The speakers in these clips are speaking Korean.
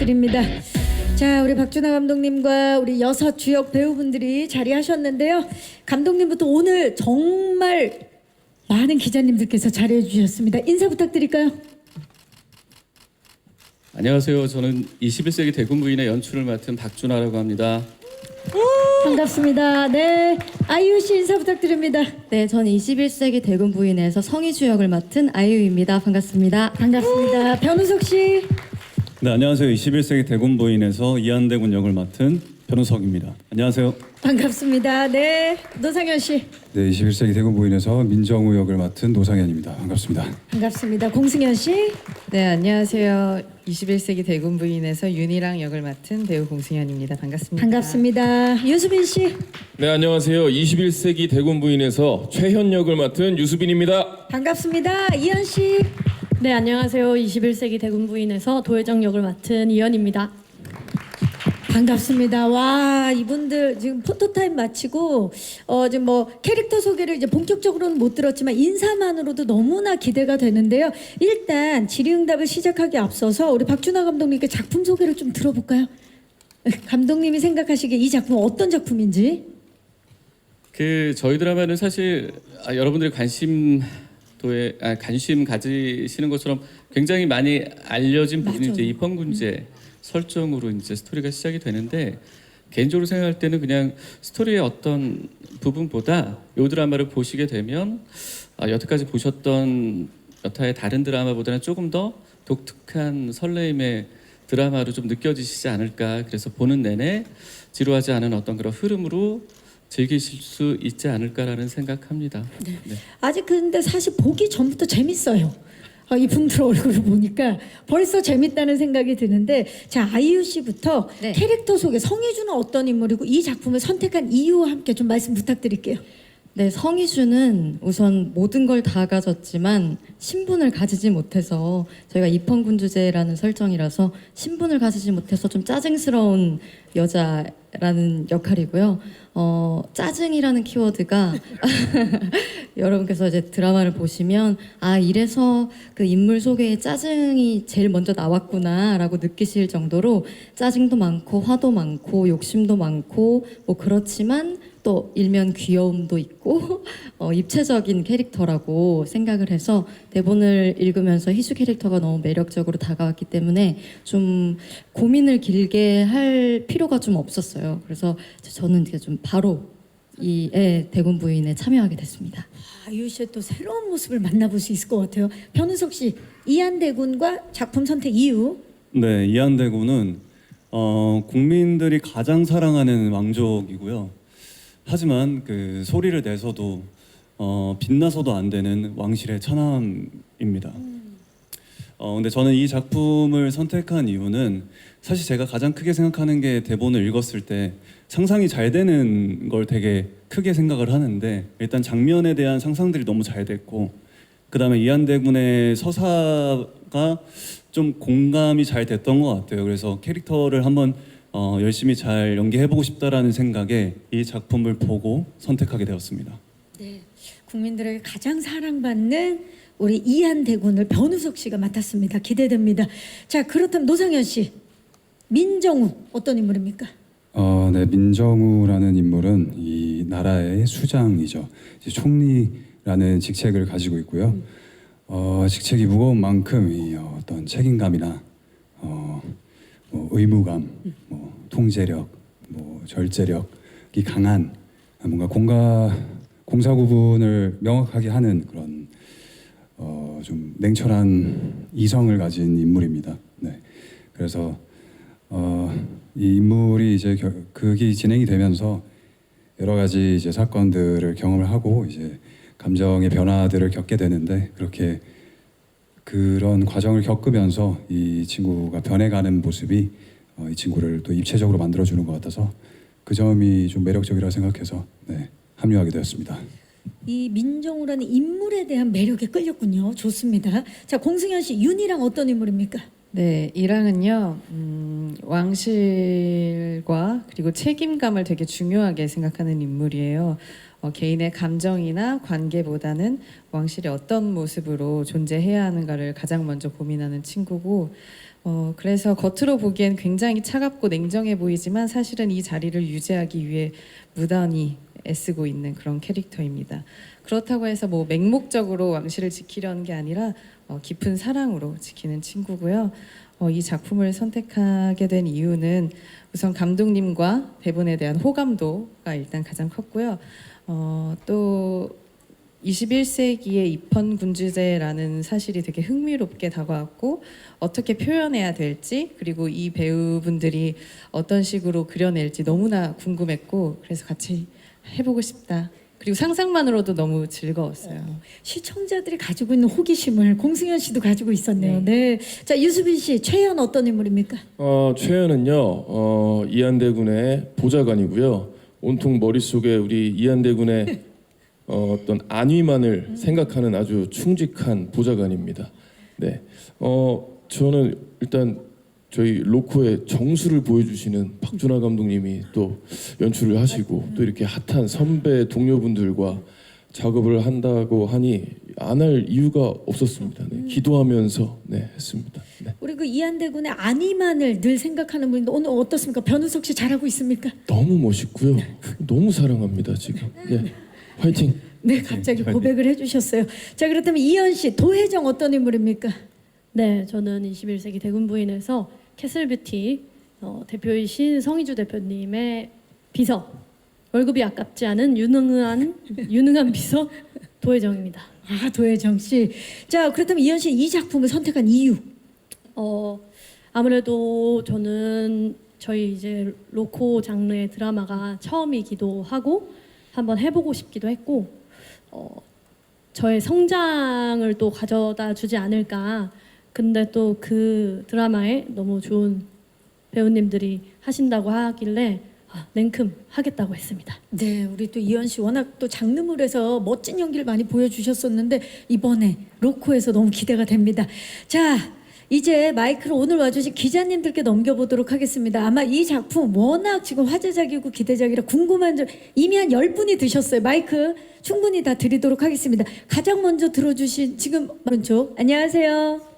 부탁드립니다. 자, 우리 박준하 감독님과 우리 여섯 주역 배우분들이 자리하셨는데요. 감독님부터 오늘 정말 많은 기자님들께서 자리해 주셨습니다. 인사 부탁드릴까요? 안녕하세요. 저는 21세기 대군 부인의 연출을 맡은 박준하라고 합니다. 반갑습니다. 네, 아이유 씨 인사 부탁드립니다. 네, 전 21세기 대군 부인에서 성희주 역을 맡은 아이유입니다. 반갑습니다. 반갑습니다. 변우석 씨. 네, 안녕하세요. 21세기 대군 부인에서 이한대군 역을 맡은 변우석입니다. 안녕하세요. 반갑습니다. 네, 노상현 씨. 네, 21세기 대군 부인에서 민정우 역을 맡은 노상현입니다. 반갑습니다. 반갑습니다. 공승현 씨. 네, 안녕하세요. 21세기 대군 부인에서 윤희랑 역을 맡은 배우 공승현입니다. 반갑습니다. 반갑습니다. 유수빈 씨. 네, 안녕하세요. 21세기 대군 부인에서 최현 역을 맡은 유수빈입니다. 반갑습니다. 이현 씨. 네, 안녕하세요. 21세기 대군 부인에서 도혜정 역을 맡은 이연입니다. 반갑습니다. 와, 이분들 지금 포토타임 마치고 지금 뭐 캐릭터 소개를 이제 본격적으로는 못 들었지만 인사만으로도 너무나 기대가 되는데요. 일단 질의응답을 시작하기 앞서서 우리 박준하 감독님께 작품 소개를 좀 들어볼까요? 감독님이 생각하시기에 이 작품 어떤 작품인지. 저희 드라마는 사실 여러분들이 관심 가지시는 것처럼 굉장히 많이 알려진 부분이 이제 입헌군제 설정으로 이제 스토리가 시작이 되는데, 개인적으로 생각할 때는 그냥 스토리의 어떤 부분보다 이 드라마를 보시게 되면 여태까지 보셨던 여타의 다른 드라마보다는 조금 더 독특한 설레임의 드라마로 좀 느껴지시지 않을까. 그래서 보는 내내 지루하지 않은 어떤 그런 흐름으로 즐기실 수 있지 않을까라는 생각합니다. 네. 아직 근데 사실 보기 전부터 재밌어요. 이분들 얼굴을 보니까 벌써 재밌다는 생각이 드는데, 자, 아이유 씨부터 네. 캐릭터 소개, 성희주는 어떤 인물이고 이 작품을 선택한 이유와 함께 좀 말씀 부탁드릴게요. 네, 성희주는 우선 모든 걸 다 가졌지만 신분을 가지지 못해서, 저희가 입헌군주제라는 설정이라서 신분을 가지지 못해서 좀 짜증스러운 여자라는 역할이고요. 짜증이라는 키워드가 여러분께서 이제 드라마를 보시면 이래서 그 인물 소개에 짜증이 제일 먼저 나왔구나라고 느끼실 정도로 짜증도 많고 화도 많고 욕심도 많고 뭐 그렇지만 또 일면 귀여움도 있고 입체적인 캐릭터라고 생각을 해서 대본을 읽으면서 희주 캐릭터가 너무 매력적으로 다가왔기 때문에 좀 고민을 길게 할 필요가 좀 없었어요. 그래서 저는 이제 좀 바로 이 대군 부인에 참여하게 됐습니다. 아이유 씨의 또 새로운 모습을 만나볼 수 있을 것 같아요. 변우석 씨, 이한대군과 작품 선택 이유. 네, 이한대군은 국민들이 가장 사랑하는 왕족이고요. 하지만 그 소리를 내서도 빛나서도 안 되는 왕실의 처남입니다. 근데 저는 이 작품을 선택한 이유는 사실 제가 가장 크게 생각하는 게, 대본을 읽었을 때 상상이 잘 되는 걸 되게 크게 생각을 하는데, 일단 장면에 대한 상상들이 너무 잘 됐고, 그 다음에 이한대군의 서사가 좀 공감이 잘 됐던 것 같아요. 그래서 캐릭터를 한번 열심히 잘 연기해보고 싶다라는 생각에 이 작품을 보고 선택하게 되었습니다. 네, 국민들에게 가장 사랑받는 우리 이한대군을 변우석 씨가 맡았습니다. 기대됩니다. 자, 그렇다면 노상현 씨, 민정우 어떤 인물입니까? 네, 민정우라는 인물은 이 나라의 수장이죠. 이제 총리라는 직책을 가지고 있고요. 직책이 무거운 만큼 이 어떤 책임감이나 뭐 의무감, 뭐 통제력, 뭐 절제력이 강한, 뭔가 공사 구분을 명확하게 하는 그런 좀 냉철한 이성을 가진 인물입니다. 네, 그래서 이 인물이 이제 극이 진행이 되면서 여러 가지 이제 사건들을 경험을 하고 이제 감정의 변화들을 겪게 되는데, 그런 과정을 겪으면서 이 친구가 변해가는 모습이 이 친구를 또 입체적으로 만들어주는 것 같아서 그 점이 좀 매력적이라고 생각해서 합류하게 되었습니다. 이 민정우라는 인물에 대한 매력에 끌렸군요. 좋습니다. 자, 공승현 씨, 윤희랑 어떤 인물입니까? 네, 이랑은요, 왕실과 그리고 책임감을 되게 중요하게 생각하는 인물이에요. 개인의 감정이나 관계보다는 왕실이 어떤 모습으로 존재해야 하는가를 가장 먼저 고민하는 친구고, 그래서 겉으로 보기엔 굉장히 차갑고 냉정해 보이지만 사실은 이 자리를 유지하기 위해 무단히 애쓰고 있는 그런 캐릭터입니다. 그렇다고 해서 뭐 맹목적으로 왕실을 지키려는 게 아니라 깊은 사랑으로 지키는 친구고요. 이 작품을 선택하게 된 이유는 우선 감독님과 대본에 대한 호감도가 일단 가장 컸고요. 또 21세기의 입헌군주제라는 사실이 되게 흥미롭게 다가왔고 어떻게 표현해야 될지 그리고 이 배우분들이 어떤 식으로 그려낼지 너무나 궁금했고 그래서 같이 해보고 싶다. 그리고 상상만으로도 너무 즐거웠어요. 시청자들이 가지고 있는 호기심을 공승현 씨도 가지고 있었네요. 네. 자, 유수빈 씨, 최연 어떤 인물입니까? 최현은요 이한대군의 보좌관이고요. 온통 머릿속에 우리 이한대군의 어떤 안위만을 생각하는 아주 충직한 보좌관입니다. 네, 저는 일단 저희 로코의 정수를 보여주시는 박준하 감독님이 또 연출을 하시고 또 이렇게 핫한 선배 동료분들과 작업을 한다고 하니 안 할 이유가 없었습니다. 네, 기도하면서 했습니다. 네. 우리 그 이한대군의 안위만을 늘 생각하는 분인데 오늘 어떻습니까? 변우석 씨 잘하고 있습니까? 너무 멋있고요. 너무 사랑합니다 지금. 네, 화이팅. 네, 갑자기 고백을 해주셨어요. 자, 그렇다면 이현 씨, 도혜정 어떤 인물입니까? 네, 저는 21세기 대군 부인에서 캐슬뷰티 대표이신 성희주 대표님의 비서, 월급이 아깝지 않은 유능한 비서 도혜정입니다. 아, 도혜정 씨. 자, 그렇다면 이현 씨 이 작품을 선택한 이유? 아무래도 저는 저희 이제 로코 장르의 드라마가 처음이기도 하고 한번 해보고 싶기도 했고 저의 성장을 또 가져다 주지 않을까. 근데 또 그 드라마에 너무 좋은 배우님들이 하신다고 하길래 냉큼 하겠다고 했습니다. 네, 우리 또 이현 씨 워낙 또 장르물에서 멋진 연기를 많이 보여주셨었는데 이번에 로코에서 너무 기대가 됩니다. 자, 이제 마이크를 오늘 와주신 기자님들께 넘겨보도록 하겠습니다. 아마 이 작품 워낙 지금 화제작이고 기대작이라 궁금한 점 이미 한 10분이 드셨어요. 마이크 충분히 다 드리도록 하겠습니다. 가장 먼저 들어주신 지금 오른쪽 안녕하세요.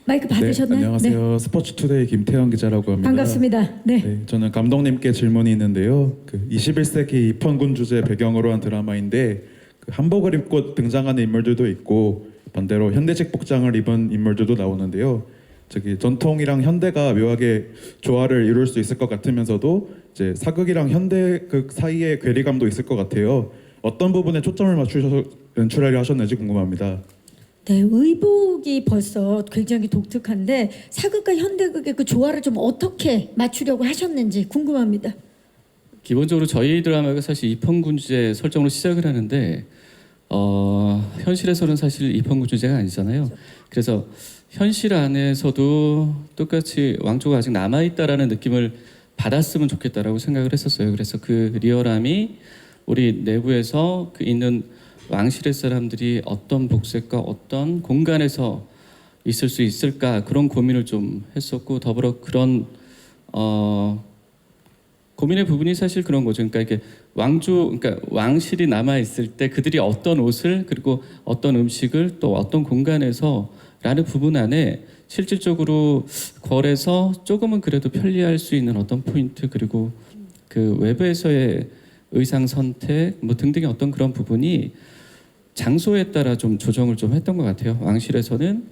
마이크 받으셨나요? 네, 안녕하세요. 스포츠투데이 김태형 기자라고 합니다. 반갑습니다. 네. 네, 저는 감독님께 질문이 있는데요. 그 21세기 입헌군 주제 배경으로 한 드라마인데 그 한복을 입고 등장하는 인물들도 있고 반대로 현대식 복장을 입은 인물들도 나오는데요. 저기 전통이랑 현대가 묘하게 조화를 이룰 수 있을 것 같으면서도 이제 사극이랑 현대극 사이에 괴리감도 있을 것 같아요. 어떤 부분에 초점을 맞추셔서 연출하려 하셨는지 궁금합니다. 네, 의복이 벌써 굉장히 독특한데 사극과 현대극의 그 조화를 좀 어떻게 맞추려고 하셨는지 궁금합니다. 기본적으로 저희 드라마가 사실 입헌군 주제 설정으로 시작을 하는데 현실에서는 사실 입헌군 주제가 아니잖아요. 그래서 현실 안에서도 똑같이 왕조가 아직 남아있다라는 느낌을 받았으면 좋겠다라고 생각을 했었어요. 그래서 그 리얼함이 우리 내부에서 그 있는 왕실의 사람들이 어떤 복색과 어떤 공간에서 있을 수 있을까 그런 고민을 좀 했었고 더불어 그런 고민의 부분이 사실 그런 거죠. 그러니까 이게 그러니까 왕실이 남아 있을 때 그들이 어떤 옷을 그리고 어떤 음식을 또 어떤 공간에서라는 부분 안에 실질적으로 궐에서 조금은 그래도 편리할 수 있는 어떤 포인트 그리고 그 외부에서의 의상 선택 뭐 등등의 어떤 그런 부분이 장소에 따라 좀 조정을 좀 했던 것 같아요. 왕실에서는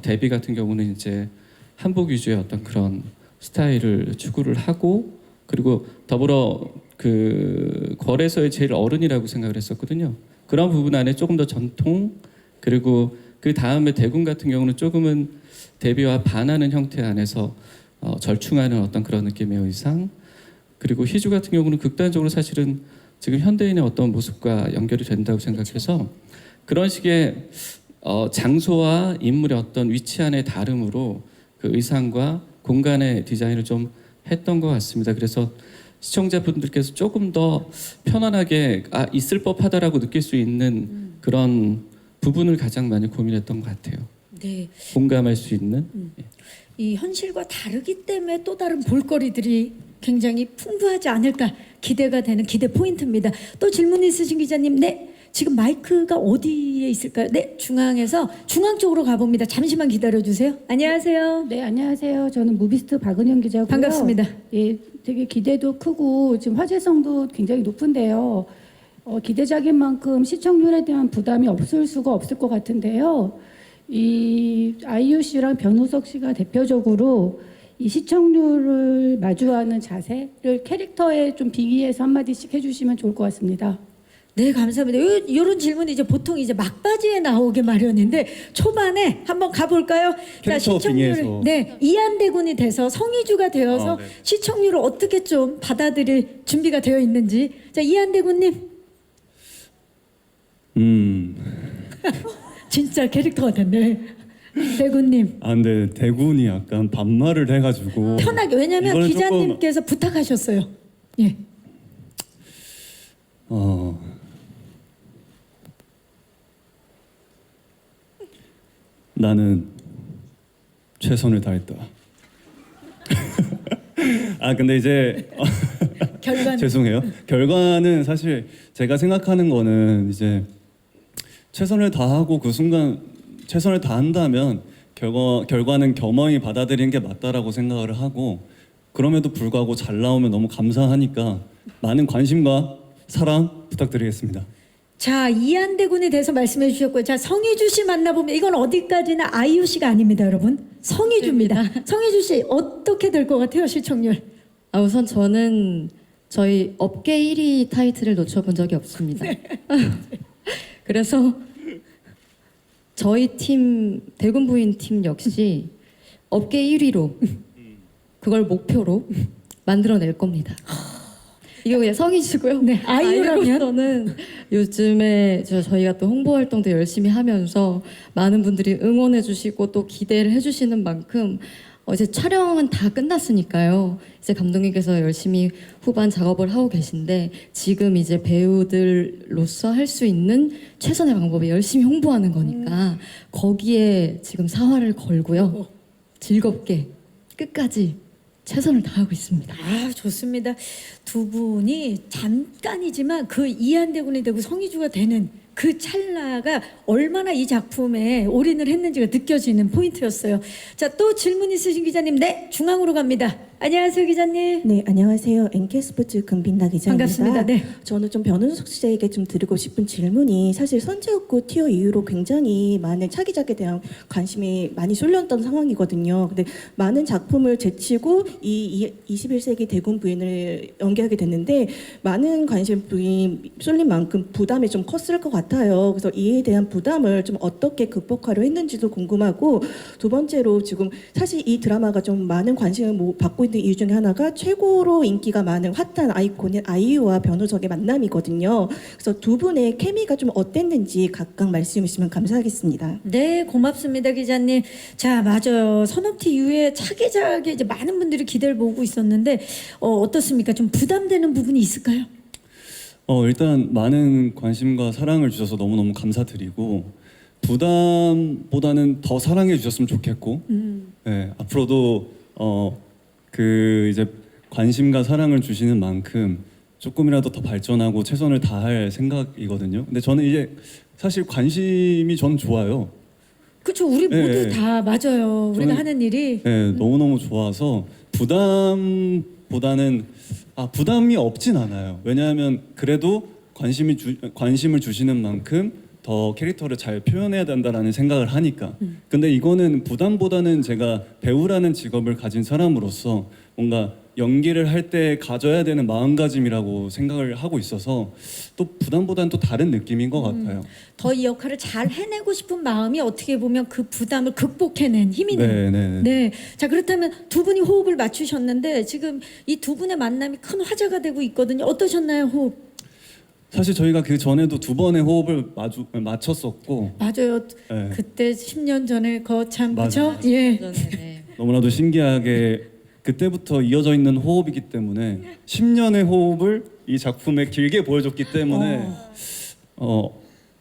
데뷔 같은 경우는 이제 한복 위주의 어떤 그런 스타일을 추구를 하고 그리고 더불어 그 궐에서의 제일 어른이라고 생각을 했었거든요. 그런 부분 안에 조금 더 전통 그리고 그 다음에 대군 같은 경우는 조금은 데뷔와 반하는 형태 안에서 절충하는 어떤 그런 느낌의 의상 그리고 희주 같은 경우는 극단적으로 사실은 지금 현대인의 어떤 모습과 연결이 된다고 생각해서 그런 식의 장소와 인물의 어떤 위치 안의 다름으로 그 의상과 공간의 디자인을 좀 했던 것 같습니다. 그래서 시청자분들께서 조금 더 편안하게 있을 법하다라고 느낄 수 있는 그런 부분을 가장 많이 고민했던 것 같아요. 네. 공감할 수 있는. 이 현실과 다르기 때문에 또 다른 볼거리들이 굉장히 풍부하지 않을까 기대가 되는 기대 포인트입니다. 또 질문 있으신 기자님, 네. 지금 마이크가 어디에 있을까요? 네, 중앙에서 중앙 쪽으로 가봅니다. 잠시만 기다려 주세요. 안녕하세요. 네, 안녕하세요. 저는 무비스트 박은영 기자고요. 반갑습니다. 예, 되게 기대도 크고 지금 화제성도 굉장히 높은데요. 기대작인 만큼 시청률에 대한 부담이 없을 수가 없을 것 같은데요. 이 아이유 씨랑 변우석 씨가 대표적으로 이 시청률을 마주하는 자세를 캐릭터에 좀 비기해서 한마디씩 해주시면 좋을 것 같습니다. 네, 감사합니다. 이런 질문이 이제 보통 이제 막바지에 나오게 마련인데 초반에 한번 가볼까요? 캐릭터 빙의해서. 네, 이한대군이 돼서 성의주가 되어서 네. 시청률을 어떻게 좀 받아들일 준비가 되어 있는지. 자, 이한대군님. 진짜 캐릭터가 됐네. 대군님. 아 근데 대군이 약간 반말을 해가지고 편하게, 왜냐면 이거는 기자님께서 부탁하셨어요. 예. 나는 최선을 다했다. 아 근데 이제 결과는 죄송해요. 결과는 사실 제가 생각하는 거는 이제 최선을 다하고 그 순간 최선을 다한다면 결과는 겸허히 받아들이는 게 맞다라고 생각을 하고 그럼에도 불구하고 잘 나오면 너무 감사하니까 많은 관심과 사랑 부탁드리겠습니다. 자, 이한대군에 대해서 말씀해 주셨고요. 자, 성희주 씨 만나보면 이건 어디까지나 아이유 씨가 아닙니다, 여러분. 성희주입니다. 성희주 씨 어떻게 될 것 같아요, 시청률? 우선 저는 저희 업계 1위 타이틀을 놓쳐본 적이 없습니다. 그래서 저희 팀 대군 부인 팀 역시 업계 1위로 그걸 목표로 만들어낼 겁니다. 이거 그냥 성의주고요. 네, 아이유라면? 아이유로서는 요즘에 저희가 또 홍보 활동도 열심히 하면서 많은 분들이 응원해 주시고 또 기대를 해 주시는 만큼 이제 촬영은 다 끝났으니까요. 이제 감독님께서 열심히 후반 작업을 하고 계신데 지금 이제 배우들로서 할 수 있는 최선의 방법이 열심히 홍보하는 거니까 거기에 지금 사활을 걸고요. 즐겁게 끝까지 최선을 다하고 있습니다. 아, 좋습니다. 두 분이 잠깐이지만 그 이한대군이 되고 성희주가 되는 그 찰나가 얼마나 이 작품에 올인을 했는지가 느껴지는 포인트였어요. 자, 또 질문 있으신 기자님, 네, 중앙으로 갑니다. 안녕하세요, 기자님. 네, 안녕하세요. NK스포츠 금빈나 기자입니다. 반갑습니다. 네. 저는 좀 변은석 씨에게 좀 드리고 싶은 질문이 사실 선제였고 티어 이후로 굉장히 많은 차기작에 대한 관심이 많이 쏠렸던 상황이거든요. 근데 많은 작품을 제치고 이 21세기 대군 부인을 연기하게 됐는데 많은 관심 쏠린 만큼 부담이 좀 컸을 것 같아요. 그래서 이에 대한 부담을 좀 어떻게 극복하려 했는지도 궁금하고 두 번째로 지금 사실 이 드라마가 좀 많은 관심을 받고 있는 이유 중에 하나가 최고로 인기가 많은 핫한 아이콘인 아이유와 변우석의 만남이거든요. 그래서 두 분의 케미가 좀 어땠는지 각각 말씀해 주시면 감사하겠습니다. 네, 고맙습니다, 기자님. 자, 맞아요. 선업티 이후에 차기작에 이제 많은 분들이 기대를 보고 있었는데 어떻습니까? 좀 부담되는 부분이 있을까요? 일단 많은 관심과 사랑을 주셔서 너무너무 감사드리고 부담보다는 더 사랑해 주셨으면 좋겠고 네, 앞으로도 그 이제 관심과 사랑을 주시는 만큼 조금이라도 더 발전하고 최선을 다할 생각이거든요. 근데 저는 이제 사실 관심이 전 좋아요. 그렇죠. 우리 모두 네. 다 맞아요. 우리가 저는- 하는 일이 네, 너무너무 좋아서 부담보다는 부담이 없진 않아요. 왜냐하면 그래도 관심을 주시는 만큼 더 캐릭터를 잘 표현해야 된다라는 생각을 하니까. 근데 이거는 부담보다는 제가 배우라는 직업을 가진 사람으로서 뭔가 연기를 할 때 가져야 되는 마음가짐이라고 생각을 하고 있어서 또 부담보다는 또 다른 느낌인 것 같아요. 더 이 역할을 잘 해내고 싶은 마음이 어떻게 보면 그 부담을 극복해낸 힘이네요. 네. 네. 자, 그렇다면 두 분이 호흡을 맞추셨는데 지금 이 두 분의 만남이 큰 화제가 되고 있거든요. 어떠셨나요, 호흡? 사실 저희가 그 전에도 두 번의 호흡을 맞췄었고 맞아요. 네. 그때 10년 전에 거참 맞아요. 그렇죠? 예. 네. 너무나도 신기하게 그때부터 이어져 있는 호흡이기 때문에 10년의 호흡을 이 작품에 길게 보여줬기 때문에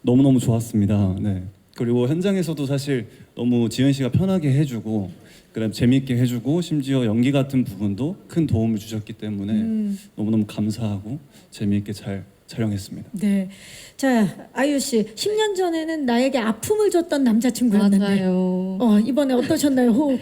너무너무 좋았습니다. 네. 그리고 현장에서도 사실 너무 지은 씨가 편하게 해주고 그다음 재미있게 해주고 심지어 연기 같은 부분도 큰 도움을 주셨기 때문에 너무너무 감사하고 재미있게 잘 촬영했습니다. 네. 자, 아이유 씨, 10년 전에는 나에게 아픔을 줬던 남자친구였는데 맞아요. 이번에 어떠셨나요? 호흡.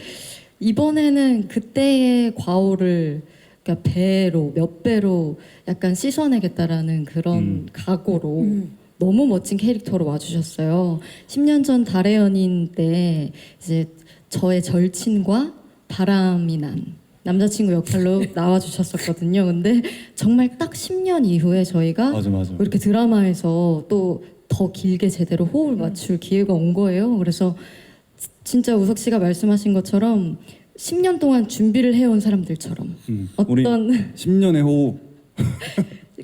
이번에는 그때의 과오를 그러니까 배로 몇 배로 약간 씻어내겠다라는 그런 각오로 너무 멋진 캐릭터로 와주셨어요. 10년 전 달의 연인 때 이제 저의 절친과 바람이 난 남자친구 역할로 나와주셨었거든요. 근데 정말 딱 10년 이후에 저희가 맞아. 이렇게 드라마에서 또 더 길게 제대로 호흡을 맞출 기회가 온 거예요. 그래서 진짜 우석 씨가 말씀하신 것처럼 10년 동안 준비를 해온 사람들처럼 우리 어떤 10년의 호흡.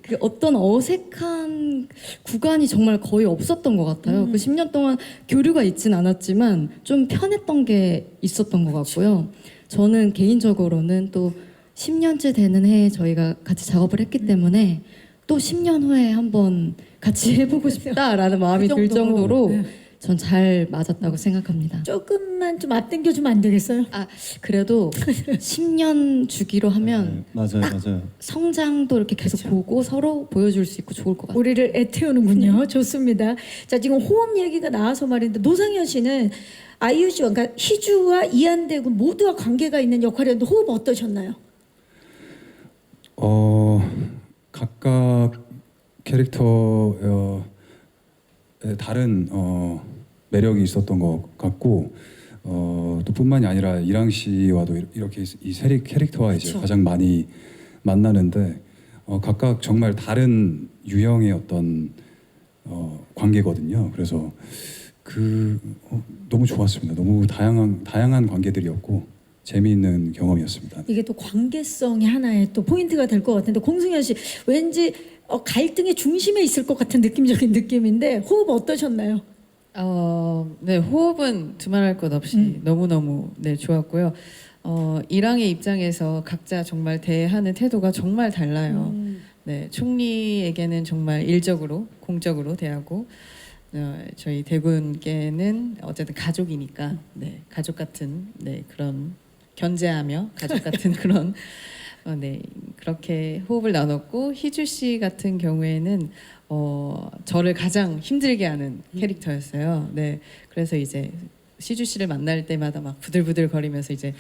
그 어떤 어색한 구간이 정말 거의 없었던 것 같아요. 그 10년 동안 교류가 있진 않았지만 좀 편했던 게 있었던 것 같고요. 저는 개인적으로는 또 10년째 되는 해에 저희가 같이 작업을 했기 때문에 또 10년 후에 한번 같이 해보고 싶다라는 마음이 그 들 정도로 네. 전 잘 맞았다고 생각합니다. 조금만 좀 앞당겨 주면 안 되겠어요? 그래도 10년 주기로 하면 맞아요. 성장도 이렇게 계속 보고 서로 보여줄 수 있고 좋을 것 같아요. 우리를 애태우는군요. 좋습니다. 자, 지금 호흡 얘기가 나와서 말인데 노상현 씨는 아이유 씨와 그러니까 희주와 이한대군 모두와 관계가 있는 역할이었는데 호흡 어떠셨나요? 각각 캐릭터의 다른 매력이 있었던 것 같고 또 뿐만이 아니라 이랑 씨와도 이렇게 이 세 캐릭터와 이제 가장 많이 만나는데 각각 정말 다른 유형의 어떤 관계거든요. 그래서 너무 좋았습니다. 너무 다양한 관계들이었고 재미있는 경험이었습니다. 이게 또 관계성이 하나의 또 포인트가 될 것 같은데 공승현 씨 왠지 갈등의 중심에 있을 것 같은 느낌적인 느낌인데 호흡 어떠셨나요? 네, 호흡은 두말할 것 없이 너무너무 네, 좋았고요. 이랑의 입장에서 각자 정말 대하는 태도가 정말 달라요. 네, 총리에게는 정말 일적으로 공적으로 대하고 저희 대군께는 어쨌든 가족이니까 네, 가족 같은 네, 그런 견제하며 가족 같은 그런 네, 그렇게 호흡을 나눴고 희주 씨 같은 경우에는 저를 가장 힘들게 하는 캐릭터였어요. 네, 그래서 이제 시주 씨를 만날 때마다 막 부들부들 거리면서 이제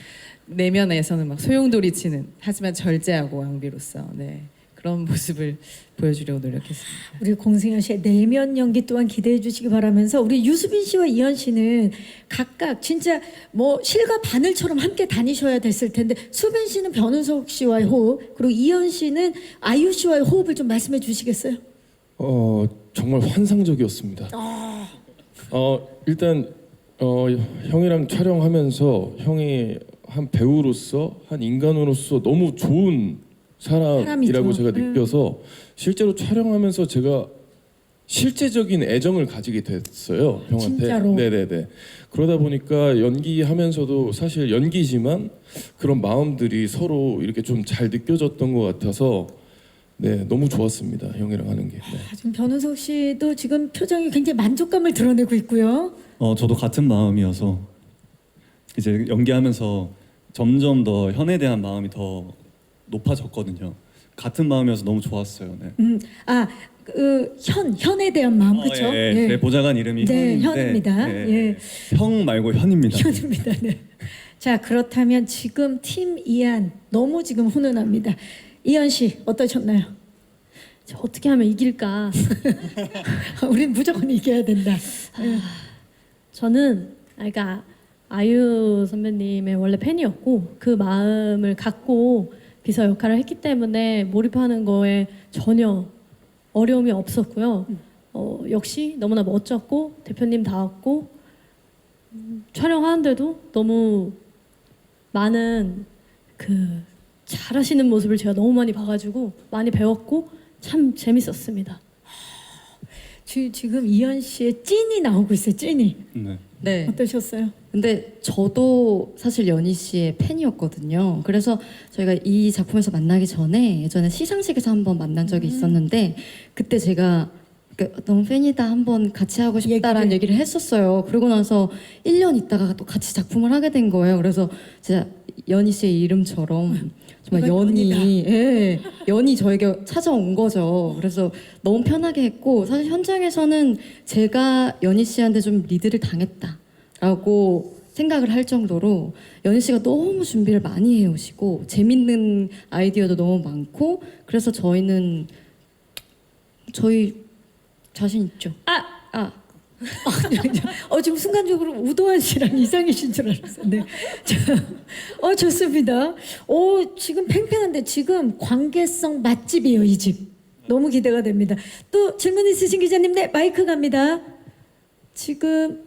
내면에서는 막 소용돌이치는 하지만 절제하고 왕비로서 네, 그런 모습을 보여주려고 노력했습니다. 우리 공승현 씨의 내면 연기 또한 기대해 주시기 바라면서 우리 유수빈 씨와 이현 씨는 각각 진짜 뭐 실과 바늘처럼 함께 다니셔야 됐을 텐데 수빈 씨는 변은석 씨와의 호흡 그리고 이현 씨는 아이유 씨와의 호흡을 좀 말씀해 주시겠어요? 정말 환상적이었습니다. 일단 형이랑 촬영하면서 형이 한 배우로서 한 인간으로서 너무 좋은 사람이라고 사람이죠. 제가 느껴서 실제로 촬영하면서 제가 실제적인 애정을 가지게 됐어요 형한테. 진짜로? 네네네. 그러다 보니까 연기하면서도 사실 연기지만 그런 마음들이 서로 이렇게 좀 잘 느껴졌던 것 같아서 네 너무 좋았습니다 형이랑 하는 게. 네. 지금 변은석 씨도 지금 표정이 굉장히 만족감을 드러내고 있고요. 저도 같은 마음이어서 이제 연기하면서 점점 더 현에 대한 마음이 더 높아졌거든요. 같은 마음이어서 너무 좋았어요. 네. 현에 대한 마음 그렇죠? 예. 제 보좌관 이름이 네, 현인데, 현입니다. 예. 형 말고 현입니다. 현입니다. 네. 자, 그렇다면 지금 팀 이한 너무 지금 훈훈합니다. 이현 씨 어떠셨나요? 저 어떻게 하면 이길까? 우린 무조건 이겨야 된다. 저는 그러니까 아이유 선배님의 원래 팬이었고 그 마음을 갖고 비서 역할을 했기 때문에 몰입하는 거에 전혀 어려움이 없었고요. 역시 너무나 멋졌고 대표님다웠고 촬영하는데도 너무 많은 그 잘하시는 모습을 제가 너무 많이 봐가지고 많이 배웠고 참 재밌었습니다. 지금 이현 씨의 찐이 나오고 있어요. 찐이. 네. 네. 어떠셨어요? 근데 저도 사실 연희 씨의 팬이었거든요. 그래서 저희가 이 작품에서 만나기 전에 예전에 시상식에서 한번 만난 적이 있었는데 그때 제가 너무 팬이다 한번 같이 하고 싶다라는 얘기를 했었어요. 그러고 나서 1년 있다가 또 같이 작품을 하게 된 거예요. 그래서 진짜 연희 씨의 이름처럼 정말 연이, 예, 연이 저에게 찾아온 거죠. 그래서 너무 편하게 했고 사실 현장에서는 제가 연희 씨한테 좀 리드를 당했다라고 생각을 할 정도로 연희 씨가 너무 준비를 많이 해오시고 재밌는 아이디어도 너무 많고 그래서 저희 자신 있죠. 지금 순간적으로 우도환 씨랑 이상희 씨인 줄 알았어요. 네. 자, 좋습니다. 지금 팽팽한데 지금 관계성 맛집이에요, 이 집. 너무 기대가 됩니다. 또 질문 있으신 기자님, 네, 마이크 갑니다. 지금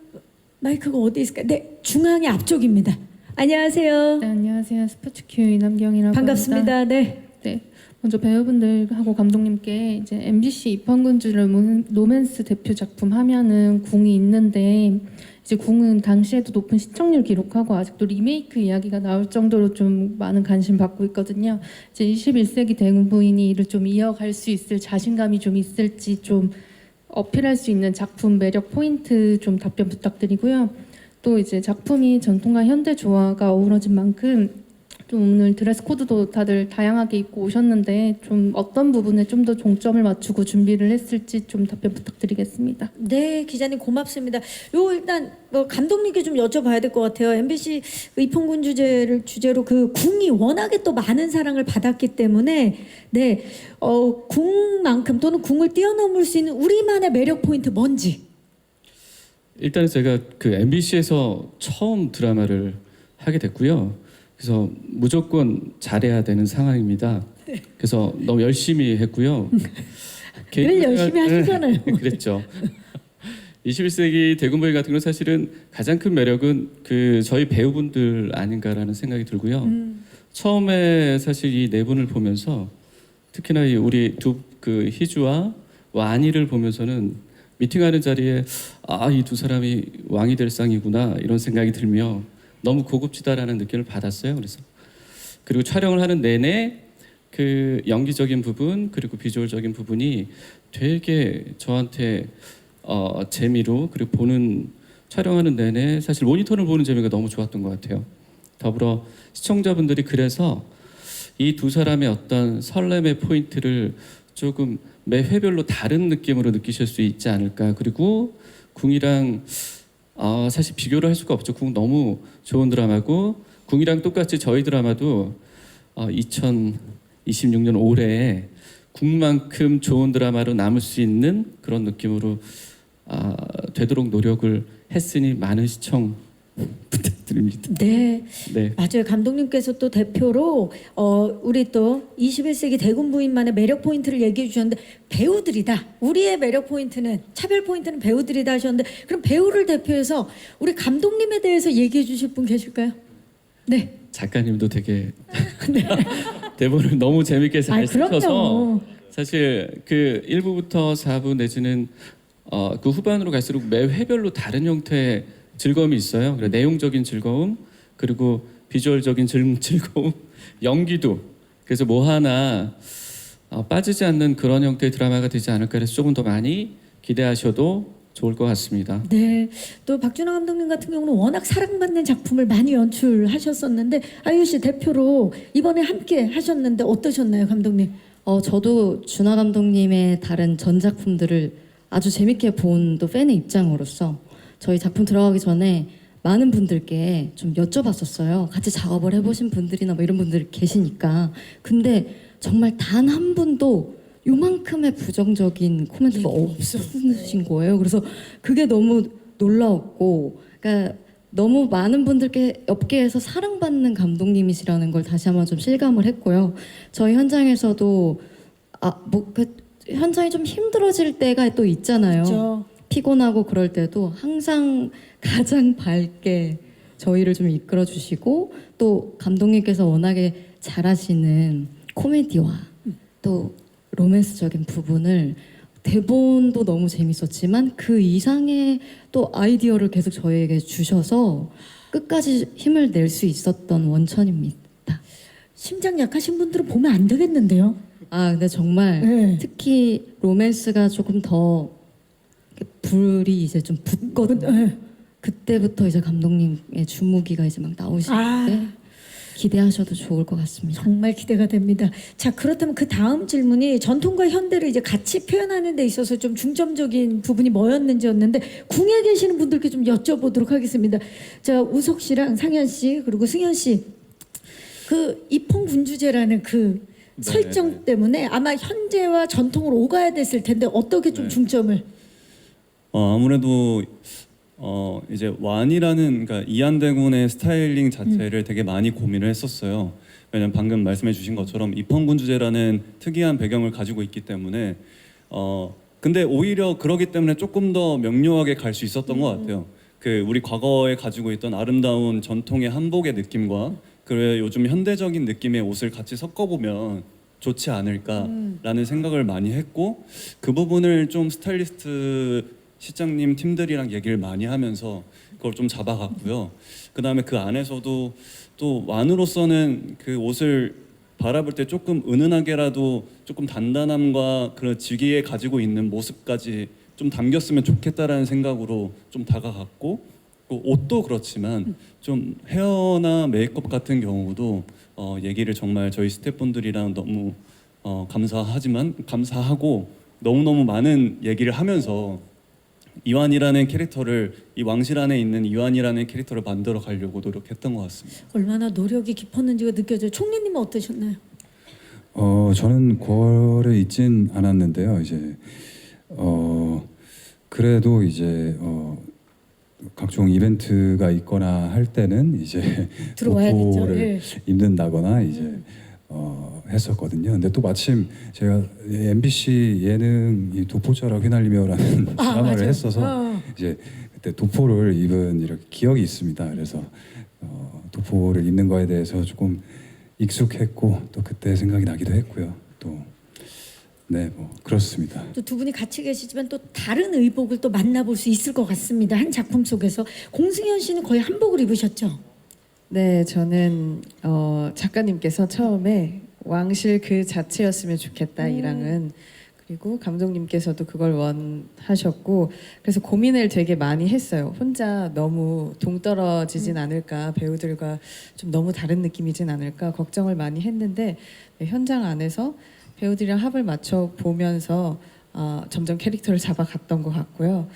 마이크가 어디 있을까요? 네, 중앙의 앞쪽입니다. 안녕하세요. 네, 안녕하세요. 스포츠큐 이남경이라고 반갑습니다. 합니다. 네. 네, 먼저 배우분들하고 감독님께 이제 MBC 입헌군주를 로맨스 대표 작품 하면은 궁이 있는데 이제 궁은 당시에도 높은 시청률 기록하고 아직도 리메이크 이야기가 나올 정도로 좀 많은 관심 받고 있거든요. 이제 21세기 대군 부인이 이를 좀 이어갈 수 있을 자신감이 좀 있을지 좀 어필할 수 있는 작품 매력 포인트 좀 답변 부탁드리고요. 또 이제 작품이 전통과 현대 조화가 어우러진 만큼 좀 오늘 드레스 코드도 다들 다양하게 입고 오셨는데 좀 어떤 부분에 좀 더 종점을 맞추고 준비를 했을지 좀 답변 부탁드리겠습니다. 네, 기자님 고맙습니다. 일단 감독님께 좀 여쭤봐야 될 것 같아요. MBC 입헌군 주제로 그 궁이 워낙에 또 많은 사랑을 받았기 때문에 네, 궁만큼 또는 궁을 뛰어넘을 수 있는 우리만의 매력 포인트 뭔지. 일단 제가 그 MBC에서 처음 드라마를 하게 됐고요. 그래서 무조건 잘해야 되는 상황입니다. 그래서 너무 열심히 했고요. 늘 열심히 하시잖아요. 그랬죠. 21세기 대군부인 같은 경우는 사실은 가장 큰 매력은 그 저희 배우분들 아닌가라는 생각이 들고요. 처음에 사실 이 네 분을 보면서 특히나 우리 그 희주와 완이를 보면서는 미팅하는 자리에 이 두 사람이 왕이 될 쌍이구나 이런 생각이 들며 너무 고급지다라는 느낌을 받았어요. 그리고 촬영을 하는 내내 그 연기적인 부분 그리고 비주얼적인 부분이 되게 저한테 재미로 그리고 촬영하는 내내 사실 모니터를 보는 재미가 너무 좋았던 것 같아요. 더불어 시청자분들이 그래서 이 두 사람의 어떤 설렘의 포인트를 조금 매 회별로 다른 느낌으로 느끼실 수 있지 않을까. 그리고 궁이랑 사실 비교를 할 수가 없죠. 궁 너무 좋은 드라마고 궁이랑 똑같이 저희 드라마도 2026년 올해에 궁만큼 좋은 드라마로 남을 수 있는 그런 느낌으로 되도록 노력을 했으니 많은 시청 부탁드립니다. 네, 네. 맞아요. 감독님께서 또 대표로 우리 또 21세기 대군 부인만의 매력 포인트를 얘기해 주셨는데 배우들이다. 우리의 매력 포인트는 차별 포인트는 배우들이다 하셨는데 그럼 배우를 대표해서 우리 감독님에 대해서 얘기해 주실 분 계실까요? 네. 작가님도 되게 대본을 너무 재밌게 잘 쓰셔서 사실 그 1부부터 4부 내지는 그 후반으로 갈수록 매 회별로 다른 형태의 즐거움이 있어요. 내용적인 즐거움 그리고 비주얼적인 즐거움, 연기도 그래서 뭐 하나 빠지지 않는 그런 형태의 드라마가 되지 않을까 해서 조금 더 많이 기대하셔도 좋을 것 같습니다. 네, 또 박준하 감독님 같은 경우는 워낙 사랑받는 작품을 많이 연출하셨었는데 아이유 씨 대표로 이번에 함께 하셨는데 어떠셨나요, 감독님? 저도 준하 감독님의 다른 전 작품들을 아주 재밌게 본 또 팬의 입장으로서 저희 작품 들어가기 전에 많은 분들께 좀 여쭤봤었어요. 같이 작업을 해보신 분들이나 뭐 이런 분들 계시니까. 근데 정말 단 한 분도 요만큼의 부정적인 코멘트가 없으신 거예요. 그래서 그게 너무 놀라웠고, 그러니까 너무 많은 분들께 업계에서 사랑받는 감독님이시라는 걸 다시 한번 좀 실감을 했고요. 저희 현장에서도 현장이 좀 힘들어질 때가 또 있잖아요. 그렇죠. 피곤하고 그럴 때도 항상 가장 밝게 저희를 좀 이끌어 주시고 또 감독님께서 워낙에 잘하시는 코미디와 또 로맨스적인 부분을 대본도 너무 재밌었지만 그 이상의 또 아이디어를 계속 저희에게 주셔서 끝까지 힘을 낼 수 있었던 원천입니다. 심장 약하신 분들은 보면 안 되겠는데요? 근데 정말 네. 특히 로맨스가 조금 더 불이 이제 좀 붙거든요. 네. 그때부터 이제 감독님의 주무기가 이제 막 나오실 때 기대하셔도 좋을 것 같습니다. 정말 기대가 됩니다. 자, 그렇다면 그 다음 질문이 전통과 현대를 이제 같이 표현하는 데 있어서 좀 중점적인 부분이 뭐였는지였는데 궁에 계시는 분들께 좀 여쭤보도록 하겠습니다. 자, 우석 씨랑 상현 씨 그리고 승현 씨, 그 입헌군주제라는 그 네. 설정 때문에 아마 현재와 전통을 오가야 됐을 텐데 어떻게 좀 중점을? 아무래도 이제 완이라는, 그러니까 이한대군의 스타일링 자체를 되게 많이 고민을 했었어요. 왜냐면 방금 말씀해주신 것처럼 입헌군주제라는 특이한 배경을 가지고 있기 때문에 근데 오히려 그러기 때문에 조금 더 명료하게 갈 수 있었던 것 같아요. 그 우리 과거에 가지고 있던 아름다운 전통의 한복의 느낌과 그 요즘 현대적인 느낌의 옷을 같이 섞어보면 좋지 않을까라는 생각을 많이 했고, 그 부분을 좀 스타일리스트 실장님 팀들이랑 얘기를 많이 하면서 그걸 좀 잡아갔고요. 그 다음에 그 안에서도 또 완으로서는 그 옷을 바라볼 때 조금 은은하게라도 조금 단단함과 그런 직위에 가지고 있는 모습까지 좀 담겼으면 좋겠다라는 생각으로 좀 다가갔고, 그 옷도 그렇지만 좀 헤어나 메이크업 같은 경우도 얘기를 정말 저희 스태프분들이랑 너무 감사하고 너무너무 많은 얘기를 하면서 이완이라는 캐릭터를, 이 왕실 안에 있는 이완이라는 캐릭터를 만들어 가려고 노력했던 것 같습니다. 얼마나 노력이 깊었는지가 느껴져요. 총리님은 어떠셨나요? 저는 9월에 있진 않았는데요. 이제 그래도 이제 각종 이벤트가 있거나 할 때는 이제 들어와야겠죠. 도포를 예. 입는다거나 이제 했었거든요. 근데 또 마침 제가 MBC 예능 이 도포자라 휘날리며라는 드라마를 맞아요. 했어서 이제 그때 도포를 입은 이렇게 기억이 있습니다. 그래서 도포를 입는 거에 대해서 조금 익숙했고 또 그때 생각이 나기도 했고요. 또 네, 뭐 그렇습니다. 또 두 분이 같이 계시지만 또 다른 의복을 또 만나볼 수 있을 것 같습니다. 한 작품 속에서. 공승현 씨는 거의 한복을 입으셨죠? 네, 저는 작가님께서 처음에 왕실 그 자체였으면 좋겠다 이랑은, 그리고 감독님께서도 그걸 원하셨고, 그래서 고민을 되게 많이 했어요. 혼자 너무 동떨어지진 않을까, 배우들과 좀 너무 다른 느낌이진 않을까 걱정을 많이 했는데, 네, 현장 안에서 배우들이랑 합을 맞춰 보면서 점점 캐릭터를 잡아갔던 것 같고요.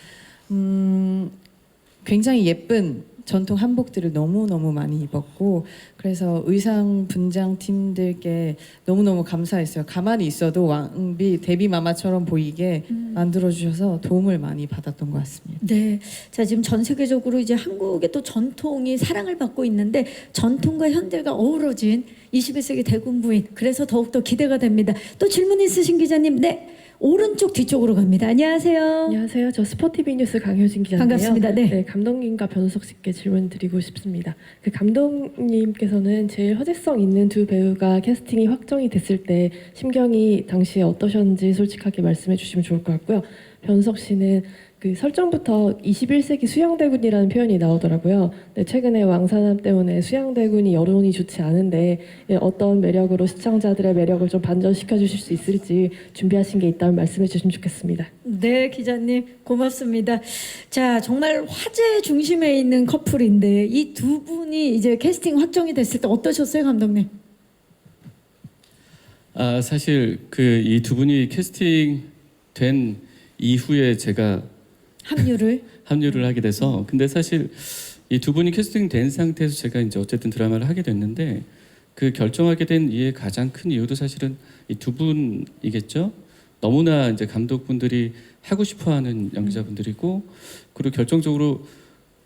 굉장히 예쁜 전통 한복들을 너무너무 많이 입었고, 그래서 의상 분장 팀들께 너무너무 감사했어요. 가만히 있어도 왕비 데뷔 마마처럼 보이게 만들어주셔서 도움을 많이 받았던 것 같습니다. 네. 자, 지금 전 세계적으로 이제 한국의 또 전통이 사랑을 받고 있는데 전통과 현대가 어우러진 21세기 대군 부인. 그래서 더욱더 기대가 됩니다. 또 질문 있으신 기자님, 네. 오른쪽 뒤쪽으로 갑니다. 안녕하세요. 안녕하세요. 저 스포티비 뉴스 강효진 기자인데요. 반갑습니다. 네. 감독님과 변우석 씨께 질문 드리고 싶습니다. 그 감독님께서는 제일 화제성 있는 두 배우가 캐스팅이 확정이 됐을 때 심경이 당시에 어떠셨는지 솔직하게 말씀해 주시면 좋을 것 같고요. 변우석 씨는 그 설정부터 21세기 수양대군이라는 표현이 나오더라고요. 네, 최근에 왕산암 때문에 수양대군이 여론이 좋지 않은데 어떤 매력으로 시청자들의 매력을 좀 반전시켜 주실 수 있을지 준비하신 게 있다면 말씀해 주시면 좋겠습니다. 네, 기자님 고맙습니다. 자, 정말 화제 중심에 있는 커플인데 이 두 분이 이제 캐스팅 확정이 됐을 때 어떠셨어요, 감독님? 사실 그 이 두 분이 캐스팅 된 이후에 제가 합류를 하게 돼서, 근데 사실 이 두 분이 캐스팅된 상태에서 제가 이제 어쨌든 드라마를 하게 됐는데, 그 결정하게 된 이의 가장 큰 이유도 사실은 이 두 분이겠죠. 너무나 이제 감독분들이 하고 싶어하는 연기자분들이고, 그리고 결정적으로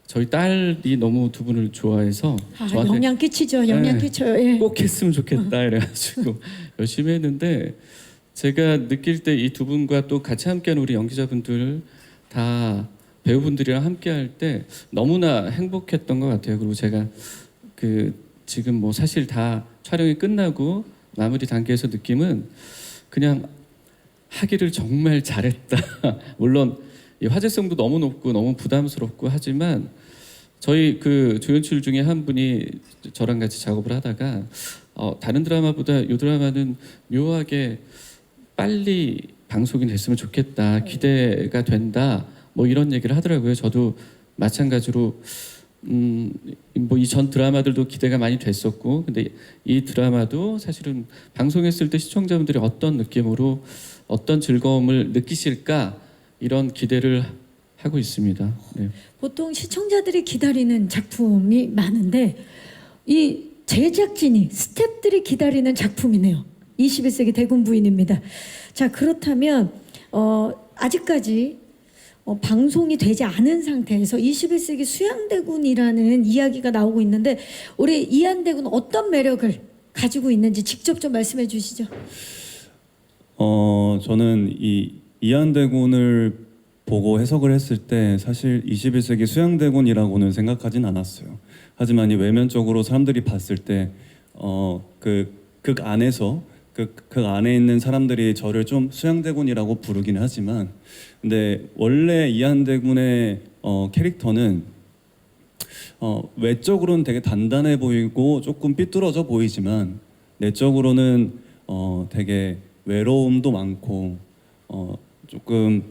저희 딸이 너무 두 분을 좋아해서 저한테 영향 끼치죠. 영향 끼쳐요. 예. 꼭 했으면 좋겠다 이래가지고 열심히 했는데, 제가 느낄 때 이 두 분과 또 같이 함께하는 우리 연기자분들 다 배우분들이랑 함께할 때 너무나 행복했던 것 같아요. 그리고 제가 그 지금 뭐 사실 다 촬영이 끝나고 마무리 단계에서 느낌은 그냥 하기를 정말 잘했다. 물론 이 화제성도 너무 높고 너무 부담스럽고 하지만 저희 그 조연출 중에 한 분이 저랑 같이 작업을 하다가 다른 드라마보다 이 드라마는 묘하게 빨리 방송이 됐으면 좋겠다, 기대가 된다, 뭐 이런 얘기를 하더라고요. 저도 마찬가지로 뭐 이 전 드라마들도 기대가 많이 됐었고, 근데 이 드라마도 사실은 방송했을 때 시청자분들이 어떤 느낌으로 어떤 즐거움을 느끼실까 이런 기대를 하고 있습니다. 네. 보통 시청자들이 기다리는 작품이 많은데 이 제작진이 스태프들이 기다리는 작품이네요. 21세기 대군 부인입니다. 자, 그렇다면 아직까지 방송이 되지 않은 상태에서 21세기 수양대군이라는 이야기가 나오고 있는데 우리 이한대군 어떤 매력을 가지고 있는지 직접 좀 말씀해 주시죠. 저는 이 이한대군을 보고 해석을 했을 때 사실 21세기 수양대군이라고는 생각하진 않았어요. 하지만 이 외면적으로 사람들이 봤을 때 극 안에서 그 안에 있는 사람들이 저를 좀 수양대군이라고 부르긴 하지만, 근데 원래 이한대군의 캐릭터는 외적으로는 되게 단단해 보이고 조금 삐뚤어져 보이지만 내적으로는 되게 외로움도 많고 조금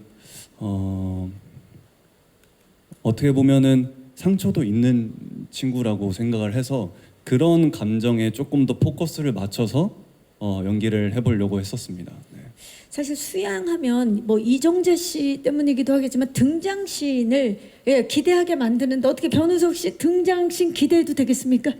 어떻게 보면은 상처도 있는 친구라고 생각을 해서 그런 감정에 조금 더 포커스를 맞춰서 연기를 해보려고 했었습니다. 네. 사실 수양하면 뭐 이정재 씨 때문이기도 하겠지만 등장씬을 기대하게 만드는데 어떻게 변우석 씨 등장씬 기대해도 되겠습니까?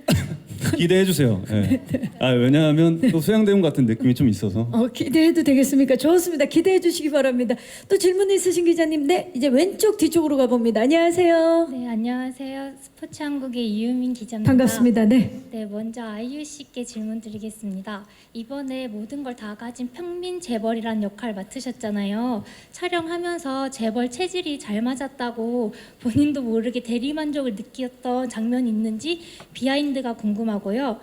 기대해 주세요. 네. 왜냐하면 또 수양대군 같은 느낌이 좀 있어서. 기대해도 되겠습니까? 좋습니다. 기대해 주시기 바랍니다. 또 질문 있으신 기자님, 네, 이제 왼쪽 뒤쪽으로 가봅니다. 안녕하세요. 네, 안녕하세요. 스포츠한국의 이유민 기자입니다. 반갑습니다. 네. 네, 먼저 아이유 씨께 질문 드리겠습니다. 이번에 모든 걸 다 가진 평민 재벌이란 역할 맡으셨잖아요. 촬영하면서 재벌 체질이 잘 맞았다고 본인도 모르게 대리만족을 느꼈던 장면이 있는지 비하인드가 궁금하고요.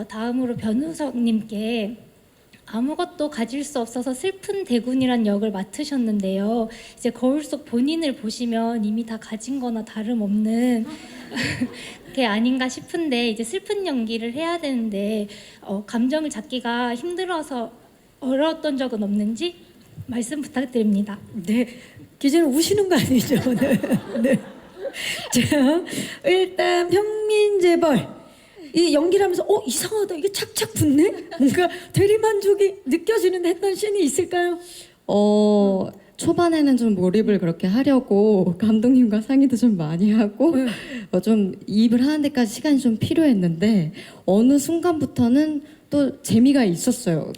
다음으로 변우석님께 아무것도 가질 수 없어서 슬픈 대군이란 역을 맡으셨는데요. 이제 거울 속 본인을 보시면 이미 다 가진 거나 다름없는 게 아닌가 싶은데 이제 슬픈 연기를 해야 되는데 감정을 잡기가 힘들어서 어려웠던 적은 없는지 말씀 부탁드립니다. 네. 기자님 우시는 거 아니죠? 네. 네. 자, 일단 평민재벌 이 연기를 하면서 이상하다, 이게 착착 붙네? 뭔가 대리만족이 느껴지는데 했던 씬이 있을까요? 초반에는 좀 몰입을 그렇게 하려고 감독님과 상의도 좀 많이 하고 좀 이입을 하는 데까지 시간이 좀 필요했는데 어느 순간부터는 또 재미가 있었어요.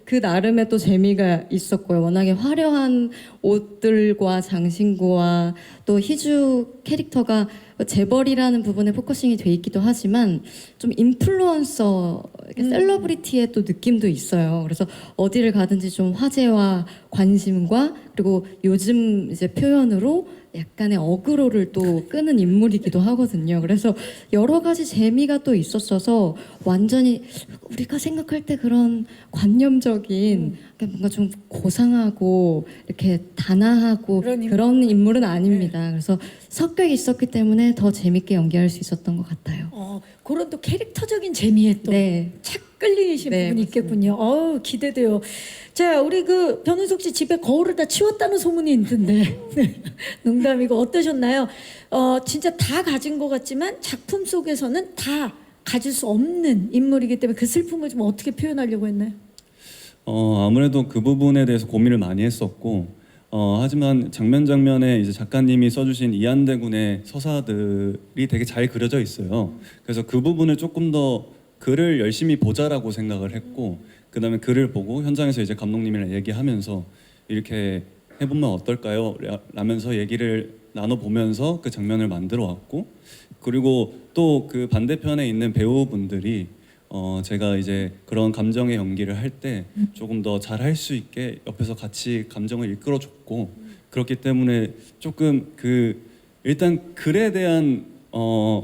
그 나름의 또 재미가 있었고요. 워낙에 화려한 옷들과 장신구와 또 희주 캐릭터가 재벌이라는 부분에 포커싱이 돼 있기도 하지만 좀 인플루언서, 셀러브리티의 또 느낌도 있어요. 그래서 어디를 가든지 좀 화제와 관심과 그리고 요즘 이제 표현으로 약간의 어그로를 또 끄는 인물이기도 하거든요. 그래서 여러 가지 재미가 또 있었어서 완전히 우리가 생각할 때 그런 관념적인 뭔가 좀 고상하고 이렇게 단아하고 그런 인물은 아닙니다. 그래서 섞여 있었기 때문에 더 재밌게 연기할 수 있었던 것 같아요. 그런 또 캐릭터적인 재미에 또 착 끌리신 부분이 있겠군요. 기대돼요. 자, 우리 그 변은석 씨 집에 거울을 다 치웠다는 소문이 있던데 농담이고 어떠셨나요? 진짜 다 가진 것 같지만 작품 속에서는 다 가질 수 없는 인물이기 때문에 그 슬픔을 좀 어떻게 표현하려고 했나요? 아무래도 그 부분에 대해서 고민을 많이 했었고, 하지만 장면에 이제 작가님이 써주신 이한대군의 서사들이 되게 잘 그려져 있어요. 그래서 그 부분을 조금 더 글을 열심히 보자라고 생각을 했고, 그다음에 글을 보고 현장에서 이제 감독님이랑 얘기하면서 이렇게 해보면 어떨까요? 라면서 얘기를 나눠보면서 그 장면을 만들어 왔고, 그리고 또 그 반대편에 있는 배우분들이 제가 이제 그런 감정의 연기를 할 때 조금 더 잘 할 수 있게 옆에서 같이 감정을 이끌어줬고, 그렇기 때문에 조금 일단 글에 대한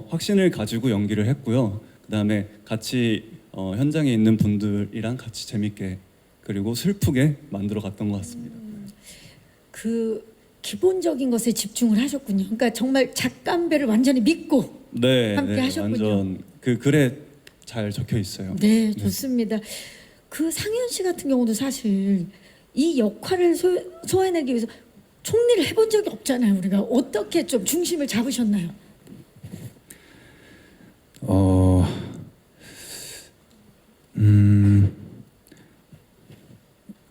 확신을 가지고 연기를 했고요. 그다음에 같이 현장에 있는 분들이랑 같이 재밌게 그리고 슬프게 만들어 갔던 것 같습니다. 그 기본적인 것에 집중을 하셨군요. 그러니까 정말 작가배를 완전히 믿고 함께 하셨군요. 완전 그 글에 잘 적혀 있어요. 네, 좋습니다. 그 상현 씨 같은 경우도 사실 이 역할을 소화해내기 위해서 총리를 해본 적이 없잖아요. 우리가 어떻게 좀 중심을 잡으셨나요?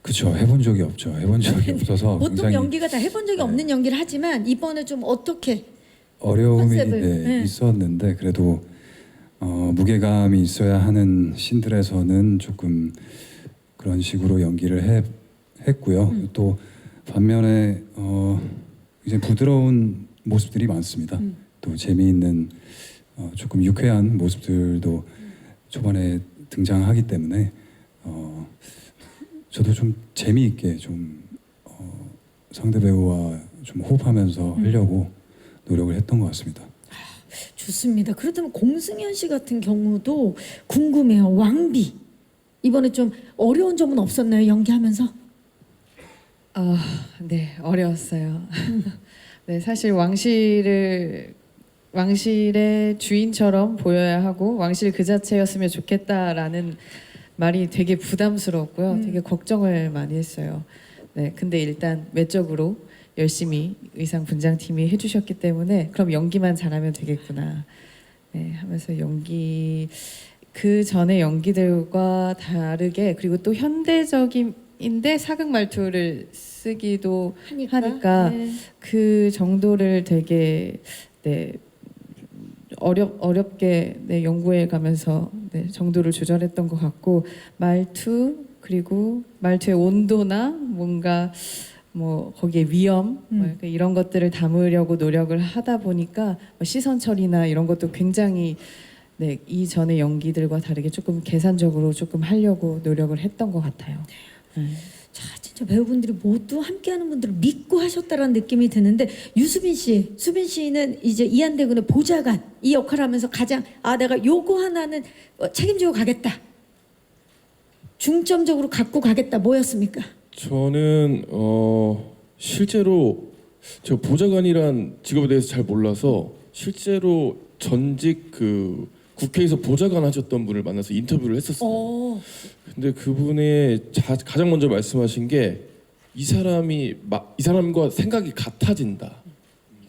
그렇죠. 해본 적이 없죠. 해본 적이 없어서 보통 굉장히 연기가 다 해본 적이 없는 연기를 하지만 이번에 좀 어떻게 어려움이 컨셉을, 네. 있었는데 그래도 무게감이 있어야 하는 신들에서는 조금 그런 식으로 연기를 했고요. 또 반면에 이제 부드러운 모습들이 많습니다. 또 재미있는 조금 유쾌한 모습들도 초반에 등장하기 때문에 저도 좀 재미있게 좀 상대 배우와 좀 호흡하면서 하려고 노력을 했던 것 같습니다. 좋습니다. 그렇다면 공승현 씨 같은 경우도 궁금해요. 왕비 이번에 좀 어려운 점은 없었나요? 연기하면서? 네, 어려웠어요. 네, 사실 왕실의 주인처럼 보여야 하고 왕실 그 자체였으면 좋겠다라는 말이 되게 부담스러웠고요. 되게 걱정을 많이 했어요. 네, 근데 일단 외적으로 열심히 의상 분장팀이 해주셨기 때문에 그럼 연기만 잘하면 되겠구나. 네, 하면서 연기 그 전에 연기들과 다르게 그리고 또 현대적인데 사극 말투를 쓰기도 하니까 네. 그 정도를 되게 네, 어렵게 네, 연구해 가면서 네, 정도를 조절했던 것 같고 말투 그리고 말투의 온도나 뭔가 뭐 거기에 위험 뭐 이런 것들을 담으려고 노력을 하다 보니까 뭐 시선 처리나 이런 것도 굉장히 네, 이전의 연기들과 다르게 조금 계산적으로 조금 하려고 노력을 했던 것 같아요. 자, 진짜 배우분들이 모두 함께하는 분들을 믿고 하셨다라는 느낌이 드는데 유수빈 씨, 수빈 씨는 이제 이한대군의 보좌관 이 역할을 하면서 가장 내가 요거 하나는 책임지고 가겠다. 중점적으로 갖고 가겠다. 뭐였습니까? 저는 실제로 제가 보좌관이란 직업에 대해서 잘 몰라서 실제로 전직 그 국회에서 보좌관 하셨던 분을 만나서 인터뷰를 했었어요. 근데 그분의 가장 먼저 말씀하신 게 이 사람과 생각이 같아진다.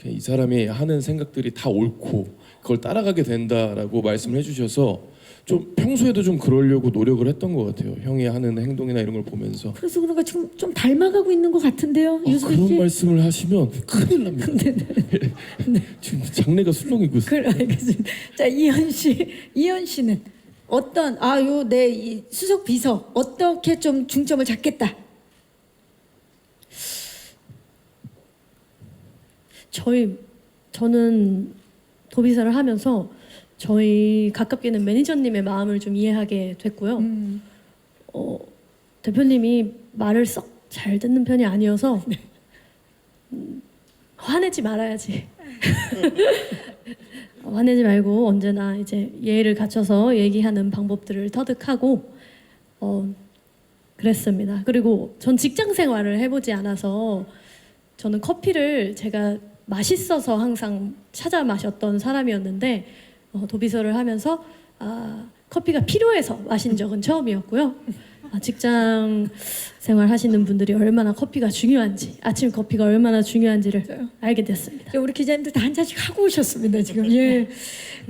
이 사람이 하는 생각들이 다 옳고 그걸 따라가게 된다라고 말씀을 해주셔서 좀 평소에도 좀 그러려고 노력을 했던 것 같아요. 형이 하는 행동이나 이런 걸 보면서. 그래서 그런가 지금 좀 닮아가고 있는 것 같은데요, 유수빈 씨? 그런 말씀을 하시면 큰일 납니다. 지금 장래가 술렁이고 있어요. 그래, 알겠습니다. 자, 이현 씨는 어떤 내 수석 비서 어떻게 좀 중점을 잡겠다. 저는 도비사를 하면서 저희 가깝게는 매니저님의 마음을 좀 이해하게 됐고요. 대표님이 말을 썩 잘 듣는 편이 아니어서 화내지 말아야지. 화내지 말고 언제나 이제 예의를 갖춰서 얘기하는 방법들을 터득하고 그랬습니다. 그리고 전 직장 생활을 해보지 않아서 저는 커피를 제가 맛있어서 항상 찾아 마셨던 사람이었는데 도비서를 하면서 커피가 필요해서 마신 적은 처음이었고요. 직장 생활 하시는 분들이 얼마나 커피가 중요한지, 아침 커피가 얼마나 중요한지를 알게 됐습니다. 우리 기자님들 다 한 잔씩 하고 오셨습니다 지금. 예,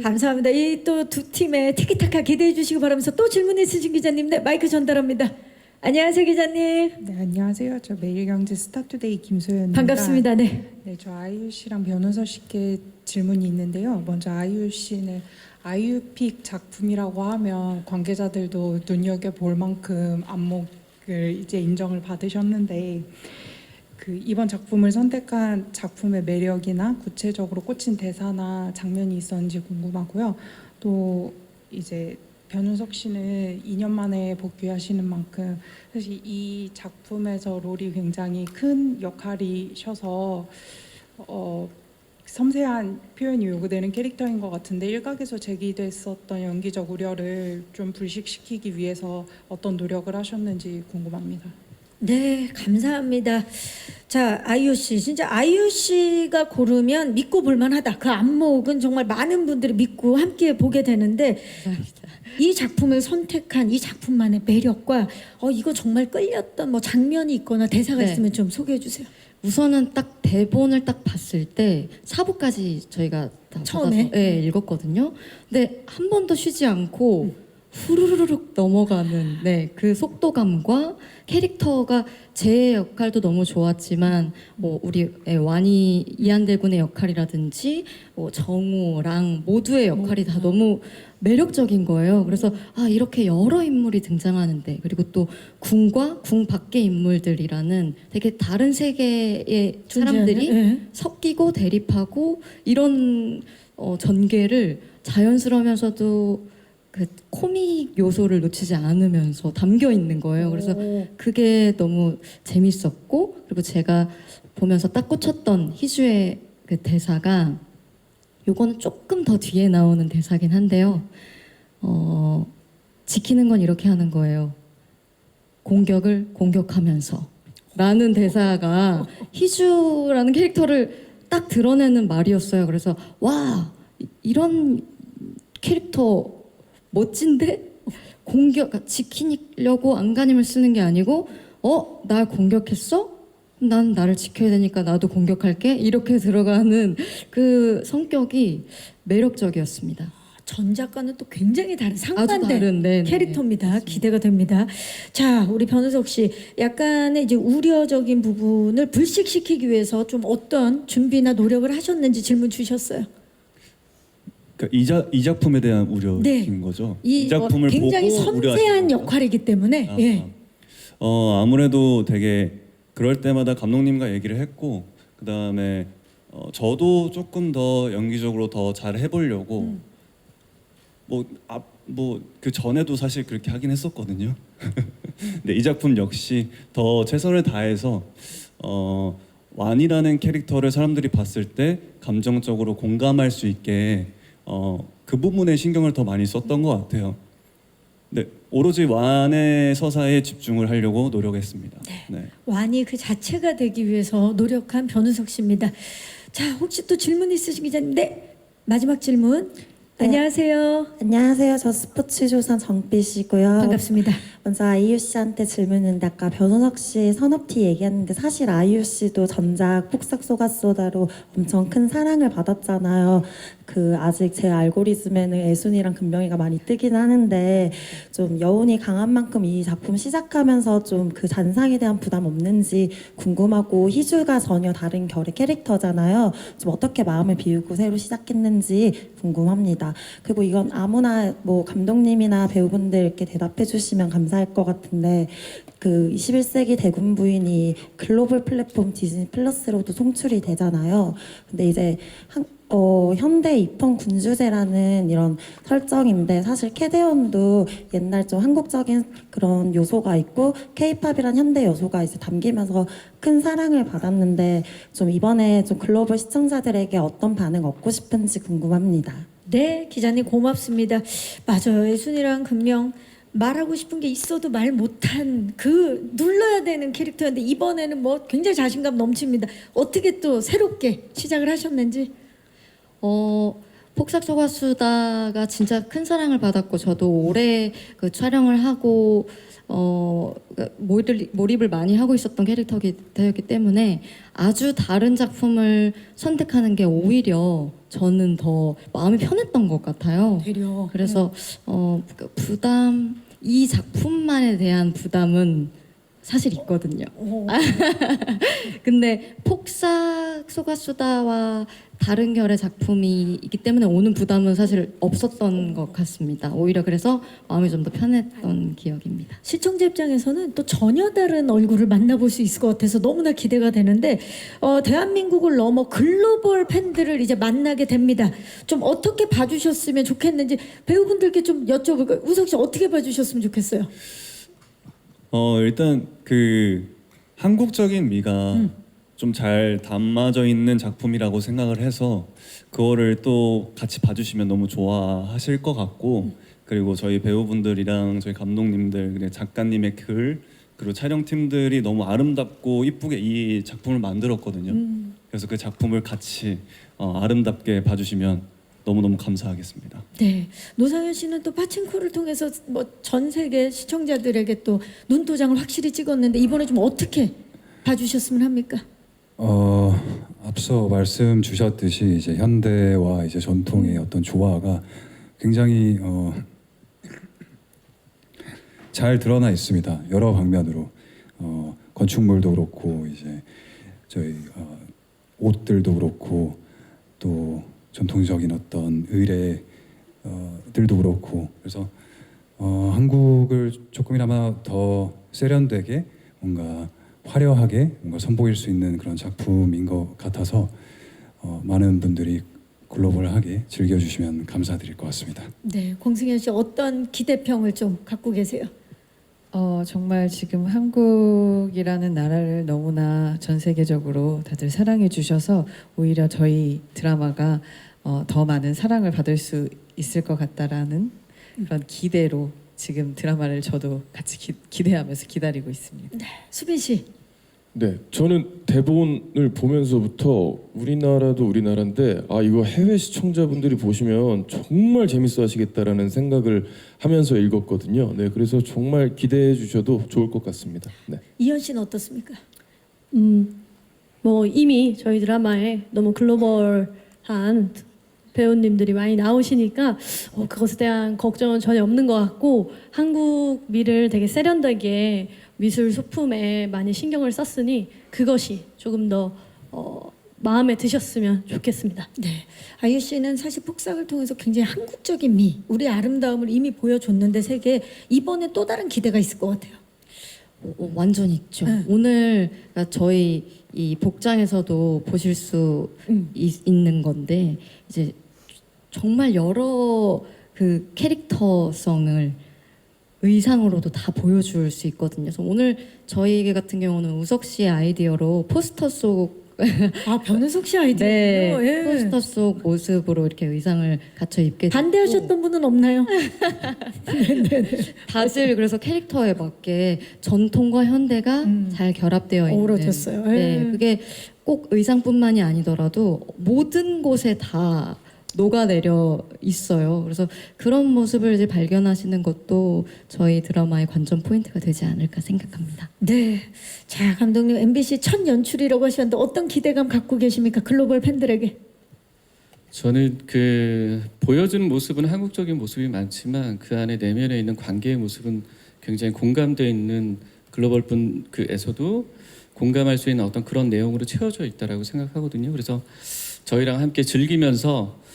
감사합니다. 이 또 두 팀의 티키타카 기대해 주시기 바라면서 또 질문 있으신 기자님, 네, 마이크 전달합니다. 안녕하세요 기자님. 네, 안녕하세요. 저 매일경제 스타투데이 김소연입니다. 반갑습니다. 네. 네, 저 아이유 씨랑 변호사 씨께 질문이 있는데요. 먼저 아이유 씨는 아이유픽 작품이라고 하면 관계자들도 눈여겨볼 만큼 안목을 이제 인정을 받으셨는데 그 이번 작품을 선택한 작품의 매력이나 구체적으로 꽂힌 대사나 장면이 있었는지 궁금하고요. 또 이제 변우석 씨는 2년 만에 복귀하시는 만큼 사실 이 작품에서 롤이 굉장히 큰 역할이셔서 섬세한 표현이 요구되는 캐릭터인 것 같은데 일각에서 제기됐었던 연기적 우려를 좀 불식시키기 위해서 어떤 노력을 하셨는지 궁금합니다. 네, 감사합니다. 자, 아이유 씨, 진짜 아이유 씨가 고르면 믿고 볼만하다. 그 안목은 정말 많은 분들이 믿고 함께 보게 되는데 이 작품을 선택한 이 작품만의 매력과 이거 정말 끌렸던 뭐 장면이 있거나 대사가 네. 있으면 좀 소개해 주세요. 우선은 딱 대본을 딱 봤을 때 4부까지 저희가 다 처음에? 받아서 읽었거든요. 근데 한 번도 쉬지 않고 후루루룩 넘어가는 그 속도감과 캐릭터가 제 역할도 너무 좋았지만 뭐 우리 완희 이한대 군의 역할이라든지 뭐 정우랑 모두의 역할이 다 너무 매력적인 거예요. 그래서 이렇게 여러 인물이 등장하는데, 그리고 또 궁과 궁 밖의 인물들이라는 되게 다른 세계의 사람들이 네. 섞이고 대립하고 이런 전개를 자연스러우면서도 그 코믹 요소를 놓치지 않으면서 담겨 있는 거예요. 그래서 그게 너무 재밌었고, 그리고 제가 보면서 딱 꽂혔던 희주의 그 대사가, 요거는 조금 더 뒤에 나오는 대사긴 한데요. 지키는 건 이렇게 하는 거예요. 공격을 공격하면서 라는 대사가 희주라는 캐릭터를 딱 드러내는 말이었어요. 그래서 와, 이런 캐릭터 멋진데? 지키려고 안간힘을 쓰는 게 아니고 날 공격했어? 난 나를 지켜야 되니까 나도 공격할게, 이렇게 들어가는 그 성격이 매력적이었습니다. 전 작가는 또 굉장히 다른 아주 상반된 다른 캐릭터입니다. 맞습니다. 기대가 됩니다. 자, 우리 변우석 씨, 약간의 이제 우려적인 부분을 불식시키기 위해서 좀 어떤 준비나 노력을 하셨는지 질문 주셨어요. 그러니까 이 작품에 대한 우려인 네. 거죠. 이 작품을 굉장히 보고 섬세한 우려하시는 거죠? 역할이기 때문에 예. 아무래도 되게 그럴 때마다 감독님과 얘기를 했고, 그 다음에 저도 조금 더 연기적으로 더 잘 해보려고 뭐 그 전에도 사실 그렇게 하긴 했었거든요. 근데 이 작품 역시 더 최선을 다해서 완이라는 캐릭터를 사람들이 봤을 때 감정적으로 공감할 수 있게 그 부분에 신경을 더 많이 썼던 것 같아요. 네, 오로지 완의 서사에 집중을 하려고 노력했습니다. 네. 완이 그 자체가 되기 위해서 노력한 변우석 씨입니다. 자, 혹시 또 질문 있으신 기자님? 네, 마지막 질문. 안녕하세요. 안녕하세요. 저 스포츠조선 정빛이고요. 반갑습니다. 먼저 아이유 씨한테 질문인데, 아까 변호석 씨 산업티 얘기했는데 사실 아이유 씨도 전작 폭삭 속았소다로 엄청 큰 사랑을 받았잖아요. 그 아직 제 알고리즘에는 애순이랑 금명이가 많이 뜨긴 하는데, 좀 여운이 강한 만큼 이 작품 시작하면서 좀 그 잔상에 대한 부담 없는지 궁금하고, 희주가 전혀 다른 결의 캐릭터잖아요. 좀 어떻게 마음을 비우고 새로 시작했는지 궁금합니다. 그리고 이건 아무나 뭐 감독님이나 배우분들 이렇게 대답해 주시면 감사할 것 같은데, 그 21세기 대군 부인이 글로벌 플랫폼 디즈니 플러스로도 송출이 되잖아요. 근데 이제 현대 입헌 군주제라는 이런 설정인데, 사실 캐대언도 옛날 좀 한국적인 그런 요소가 있고 케이팝이란 현대 요소가 이제 담기면서 큰 사랑을 받았는데, 좀 이번에 좀 글로벌 시청자들에게 어떤 반응 얻고 싶은지 궁금합니다. 네, 기자님 고맙습니다. 맞아요. 애순이랑 금명 말하고 싶은 게 있어도 말 못한 그 눌러야 되는 캐릭터였는데, 이번에는 뭐 굉장히 자신감 넘칩니다. 어떻게 또 새롭게 시작을 하셨는지. 폭삭 속았수다가 진짜 큰 사랑을 받았고, 저도 올해 그 촬영을 하고 몰입을 많이 하고 있었던 캐릭터였기 때문에 아주 다른 작품을 선택하는 게 오히려 저는 더 마음이 편했던 것 같아요. 되려. 그래서 이 작품만에 대한 부담은 사실 있거든요. 근데 폭삭 속았수다와 다른 결의 작품이 있기 때문에 오는 부담은 사실 없었던 것 같습니다. 오히려 그래서 마음이 좀 더 편했던 기억입니다. 시청자 입장에서는 또 전혀 다른 얼굴을 만나볼 수 있을 것 같아서 너무나 기대가 되는데, 대한민국을 넘어 글로벌 팬들을 이제 만나게 됩니다. 좀 어떻게 봐주셨으면 좋겠는지 배우분들께 좀 여쭤볼까요? 우석 씨 어떻게 봐주셨으면 좋겠어요? 일단 그 한국적인 미가 좀 잘 담아져 있는 작품이라고 생각을 해서 그거를 또 같이 봐주시면 너무 좋아하실 것 같고, 그리고 저희 배우분들이랑 저희 감독님들, 그리고 작가님의 글, 그리고 촬영팀들이 너무 아름답고 이쁘게 이 작품을 만들었거든요. 그래서 그 작품을 같이 아름답게 봐주시면 너무너무 감사하겠습니다. 네, 노상현 씨는 또 파친코를 통해서 뭐 전 세계 시청자들에게 또 눈도장을 확실히 찍었는데, 이번에 좀 어떻게 봐주셨으면 합니까? 앞서 말씀 주셨듯이 이제 현대와 이제 전통의 어떤 조화가 굉장히 잘 드러나 있습니다. 여러 방면으로 건축물도 그렇고 이제 저희 옷들도 그렇고 또 전통적인 어떤 의례들도 그렇고 그래서 한국을 조금이나마 더 세련되게 뭔가 화려하게 뭔가 선보일 수 있는 그런 작품인 것 같아서 많은 분들이 글로벌하게 즐겨주시면 감사드릴 것 같습니다. 네, 공승현 씨 어떤 기대평을 좀 갖고 계세요? 정말 지금 한국이라는 나라를 너무나 전 세계적으로 다들 사랑해 주셔서 오히려 저희 드라마가 더 많은 사랑을 받을 수 있을 것 같다라는 그런 기대로 지금 드라마를 저도 같이 기대하면서 기다리고 있습니다. 수빈 씨. 네, 저는 대본을 보면서부터 우리나라도 우리나라인데 이거 해외 시청자분들이 보시면 정말 재밌어 하시겠다라는 생각을 하면서 읽었거든요. 네, 그래서 정말 기대해 주셔도 좋을 것 같습니다. 네. 이현 씨는 어떻습니까? 뭐 이미 저희 드라마에 너무 글로벌한 배우님들이 많이 나오시니까 그것에 대한 걱정은 전혀 없는 것 같고 한국 미를 되게 세련되게 미술 소품에 많이 신경을 썼으니 그것이 조금 더 마음에 드셨으면 좋겠습니다. 네, 아이유 씨는 사실 폭삭을 통해서 굉장히 한국적인 미, 우리 아름다움을 이미 보여줬는데 세계에 이번에 또 다른 기대가 있을 것 같아요. 완전 있죠. 오늘 그러니까 저희 이 복장에서도 보실 수 있는 건데 이제 정말 여러 그 캐릭터성을 의상으로도 다 보여줄 수 있거든요. 그래서 오늘 저희 같은 경우는 우석 씨의 아이디어로 포스터 속 변우석 씨 아이디어. 네, 예. 포스터 속 모습으로 이렇게 의상을 갖춰 입게 반대하셨던 분은 없나요? 다들 그래서 캐릭터에 맞게 전통과 현대가 잘 결합되어 있는 어우러졌어요. 네, 예. 그게 꼭 의상뿐만이 아니더라도 모든 곳에 다 녹아내려 있어요. 그래서 그런 모습을 이제 발견하시는 것도 저희 드라마의 관전 포인트가 되지 않을까 생각합니다. 네, 자 감독님 MBC 첫 연출이라고 하셨는데 어떤 기대감 갖고 계십니까? 글로벌 팬들에게. 저는 그 보여주는 모습은 한국적인 모습이 많지만 그 안에 내면에 있는 관계의 모습은 굉장히 공감되어 있는 글로벌 분에서도 공감할 수 있는 어떤 그런 내용으로 채워져 있다라고 생각하거든요. 그래서 저희랑 함께 즐기면서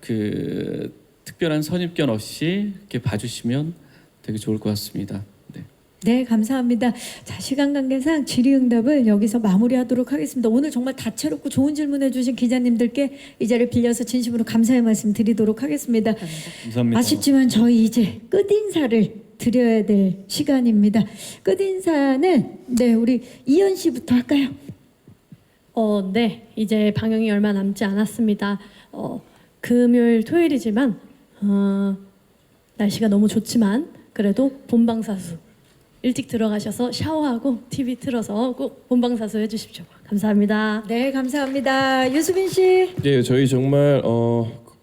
그 특별한 선입견 없이 이렇게 봐주시면 되게 좋을 것 같습니다. 네. 네, 감사합니다. 자, 시간 관계상 질의응답을 여기서 마무리하도록 하겠습니다. 오늘 정말 다채롭고 좋은 질문해 주신 기자님들께 이 자리를 빌려서 진심으로 감사의 말씀 드리도록 하겠습니다. 감사합니다. 아쉽지만 저희 이제 끝인사를 드려야 될 시간입니다. 끝인사는 네, 우리 이현 씨부터 할까요? 네, 이제 방영이 얼마 남지 않았습니다. 금요일, 토요일이지만 날씨가 너무 좋지만 그래도 본방사수 일찍 들어가셔서 샤워하고 TV 틀어서 꼭 본방사수 해주십시오. 감사합니다. 네, 감사합니다. 유수빈 씨. 네, 저희 정말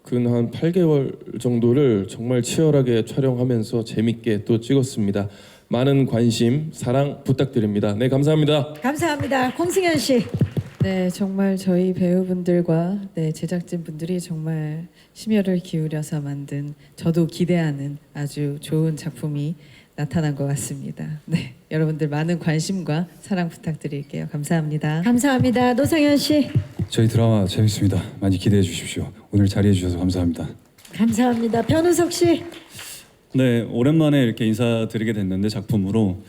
근 한 8개월 정도를 정말 치열하게 촬영하면서 재밌게 또 찍었습니다. 많은 관심, 사랑 부탁드립니다. 네, 감사합니다. 감사합니다. 공승현 씨. 네, 정말 저희 배우분들과 제작진 분들이 정말 심혈을 기울여서 만든 저도 기대하는 아주 좋은 작품이 나타난 것 같습니다. 네, 여러분들 많은 관심과 사랑 부탁드릴게요. 감사합니다. 감사합니다. 노상현 씨. 저희 드라마 재밌습니다. 많이 기대해 주십시오. 오늘 자리해 주셔서 감사합니다. 감사합니다. 변우석 씨. 네, 오랜만에 이렇게 인사드리게 됐는데 작품으로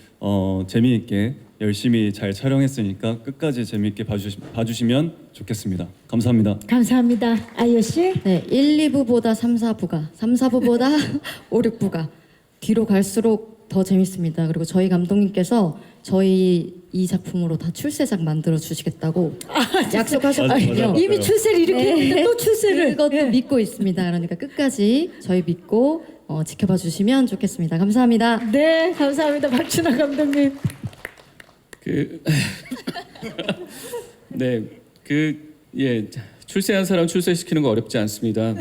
재미있게 열심히 잘 촬영했으니까 끝까지 재미있게 봐주시면 좋겠습니다. 감사합니다. 감사합니다. 아이유 씨. 네, 1, 2부보다 3, 4부가 3, 4부보다 5, 6부가 뒤로 갈수록 더 재밌습니다. 그리고 저희 감독님께서 저희 이 작품으로 다 출세작 만들어 주시겠다고 약속하셨거든요. 이미 출세를 이렇게 했는데 또 출세를. 그것도 믿고 있습니다. 그러니까 끝까지 저희 믿고 지켜봐 주시면 좋겠습니다. 감사합니다. 네, 감사합니다. 박준하 감독님. 출세한 사람 출세시키는 거 어렵지 않습니다.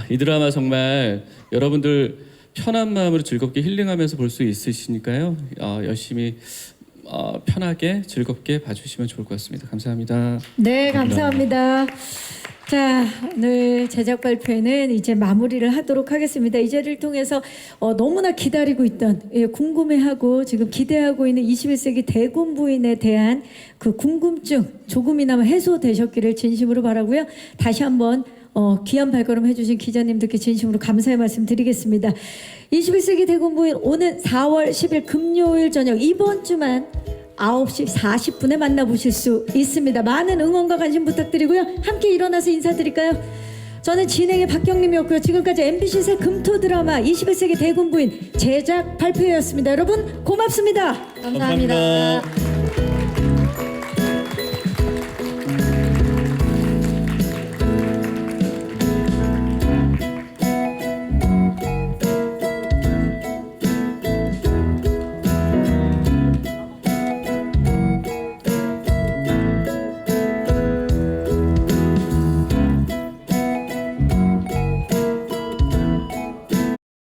이 드라마 정말 여러분들 편한 마음으로 즐겁게 힐링하면서 볼 수 있으시니까요. 열심히 편하게 즐겁게 봐주시면 좋을 것 같습니다. 감사합니다. 네, 감사합니다. 자, 오늘 제작 발표는 이제 마무리를 하도록 하겠습니다. 이 자리를 통해서 너무나 기다리고 있던, 궁금해하고 지금 기대하고 있는 21세기 대군 부인에 대한 그 궁금증 조금이나마 해소되셨기를 진심으로 바라고요. 다시 한번 귀한 발걸음 해주신 기자님들께 진심으로 감사의 말씀 드리겠습니다. 21세기 대군 부인 오는 4월 10일 금요일 저녁 이번 주만 9시 40분에 만나보실 수 있습니다. 많은 응원과 관심 부탁드리고요. 함께 일어나서 인사드릴까요? 저는 진행의 박경림이었고요. 지금까지 MBC 새 금토 드라마 21세기 대군 부인 제작 발표였습니다. 여러분 고맙습니다. 감사합니다.